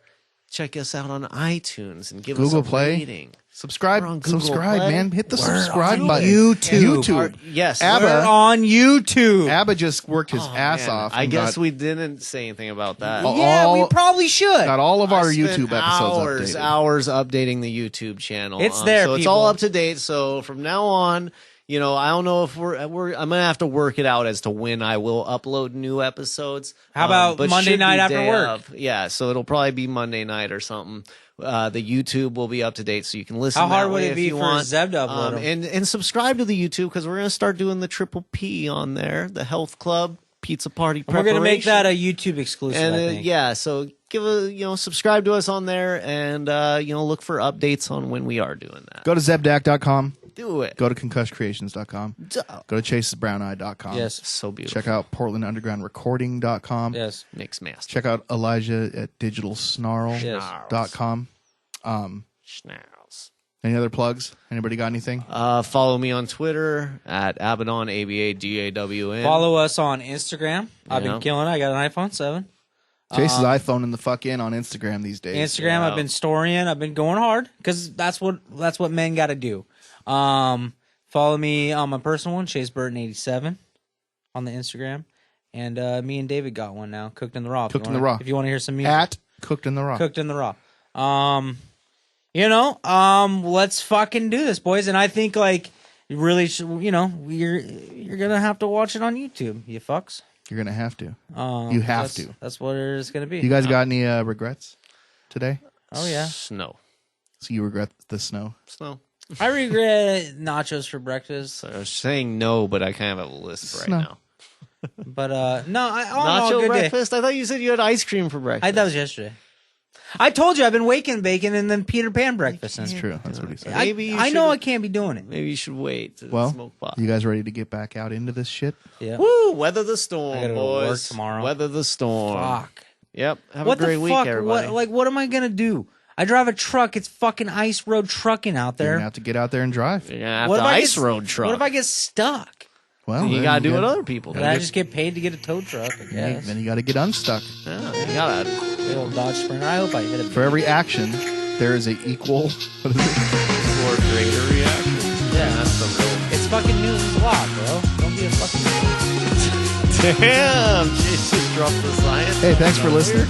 Check us out on iTunes and give Google us a Play. rating. Subscribe, We're on Google subscribe, Play. man. Hit the We're subscribe on button. YouTube. Yes. Abba- We're on YouTube. Abba just worked his Oh, ass man. off. I and guess got, we didn't say anything about that. Oh, Yeah, we all- probably should. got all of our I spent YouTube episodes updated. hours updating the YouTube channel. It's there, so it's all people. up to date. So from now on, you know, I don't know if I'm gonna have to work it out as to when I will upload new episodes. How about but Monday should be night after day work? of. Yeah, so it'll probably be Monday night or something. The YouTube will be up to date, so you can listen. How hard that would way it if be you for want. Zeb to upload 'em? And subscribe to the YouTube because we're gonna start doing the Triple P on there, the Health Club Pizza Party. We're gonna make preparation. that a YouTube exclusive. And I think. yeah, so subscribe to us on there, and look for updates on when we are doing that. Go to zebdak.com. Do it. Go to concusscreations.com. Go to chasesbrownneye.com. Yes. So beautiful. Check out portlandundergroundrecording.com. Yes. Mix master. Check out Elijah at digitalsnarl.com. Schnauze. Any other plugs? Anybody got anything? Follow me on Twitter at Abaddon, ABADAWN. Follow us on Instagram. I've Yeah. been killing it. I got an iPhone 7. Chase's iPhone in the fuck in on Instagram these days. Instagram, I've been storying. I've been going hard because that's what men got to do. Follow me on my personal one, Chase Burton 87 on the Instagram, and me and David got one now, Cooked in the Raw. Cooked in the Raw. If you want to hear some music, At Cooked in the Raw. Cooked in the Raw. Let's fucking do this, boys. And I think like you really should. You're gonna have to watch it on YouTube. You fucks. You're going to have to. You have that's, to. That's what it is gonna be. You guys got any regrets today? Oh yeah. Snow. So you regret the snow? Snow. I regret nachos for breakfast, So I was saying no, but I kind of have a list right Snow. now. but no, all Nacho good day. breakfast? I thought you said you had ice cream for breakfast. That was yesterday. I told you I've been waking bacon and then Peter Pan breakfast. That's true. That's what he said. Maybe you I know should- I can't be doing it. Maybe you should wait to Well, smoke pot. you guys ready to get back out into this shit? Yeah. Woo! Weather the storm, I gotta go to boys. work tomorrow. Weather the storm. Fuck. Yep. Have What a great the week, fuck? everybody. What am I gonna do? I drive a truck. It's fucking ice road trucking out You're there. gonna have to get out there and drive. You're gonna have What to if I ice get- road truck. What if I get stuck? Well, You then gotta do what gotta- other people do. Did I just get paid to get a tow truck? I guess. Then you got to get unstuck. Yeah, you gotta. Big old Dodge Sprinter. I hope I hit it. For every action, there is a equal. What is it? Or greater reaction. Yeah. That's the It's fucking Newton's law, bro. Don't be a fucking. real. Damn, Jesus dropped the science. Hey, thanks for Here. listening.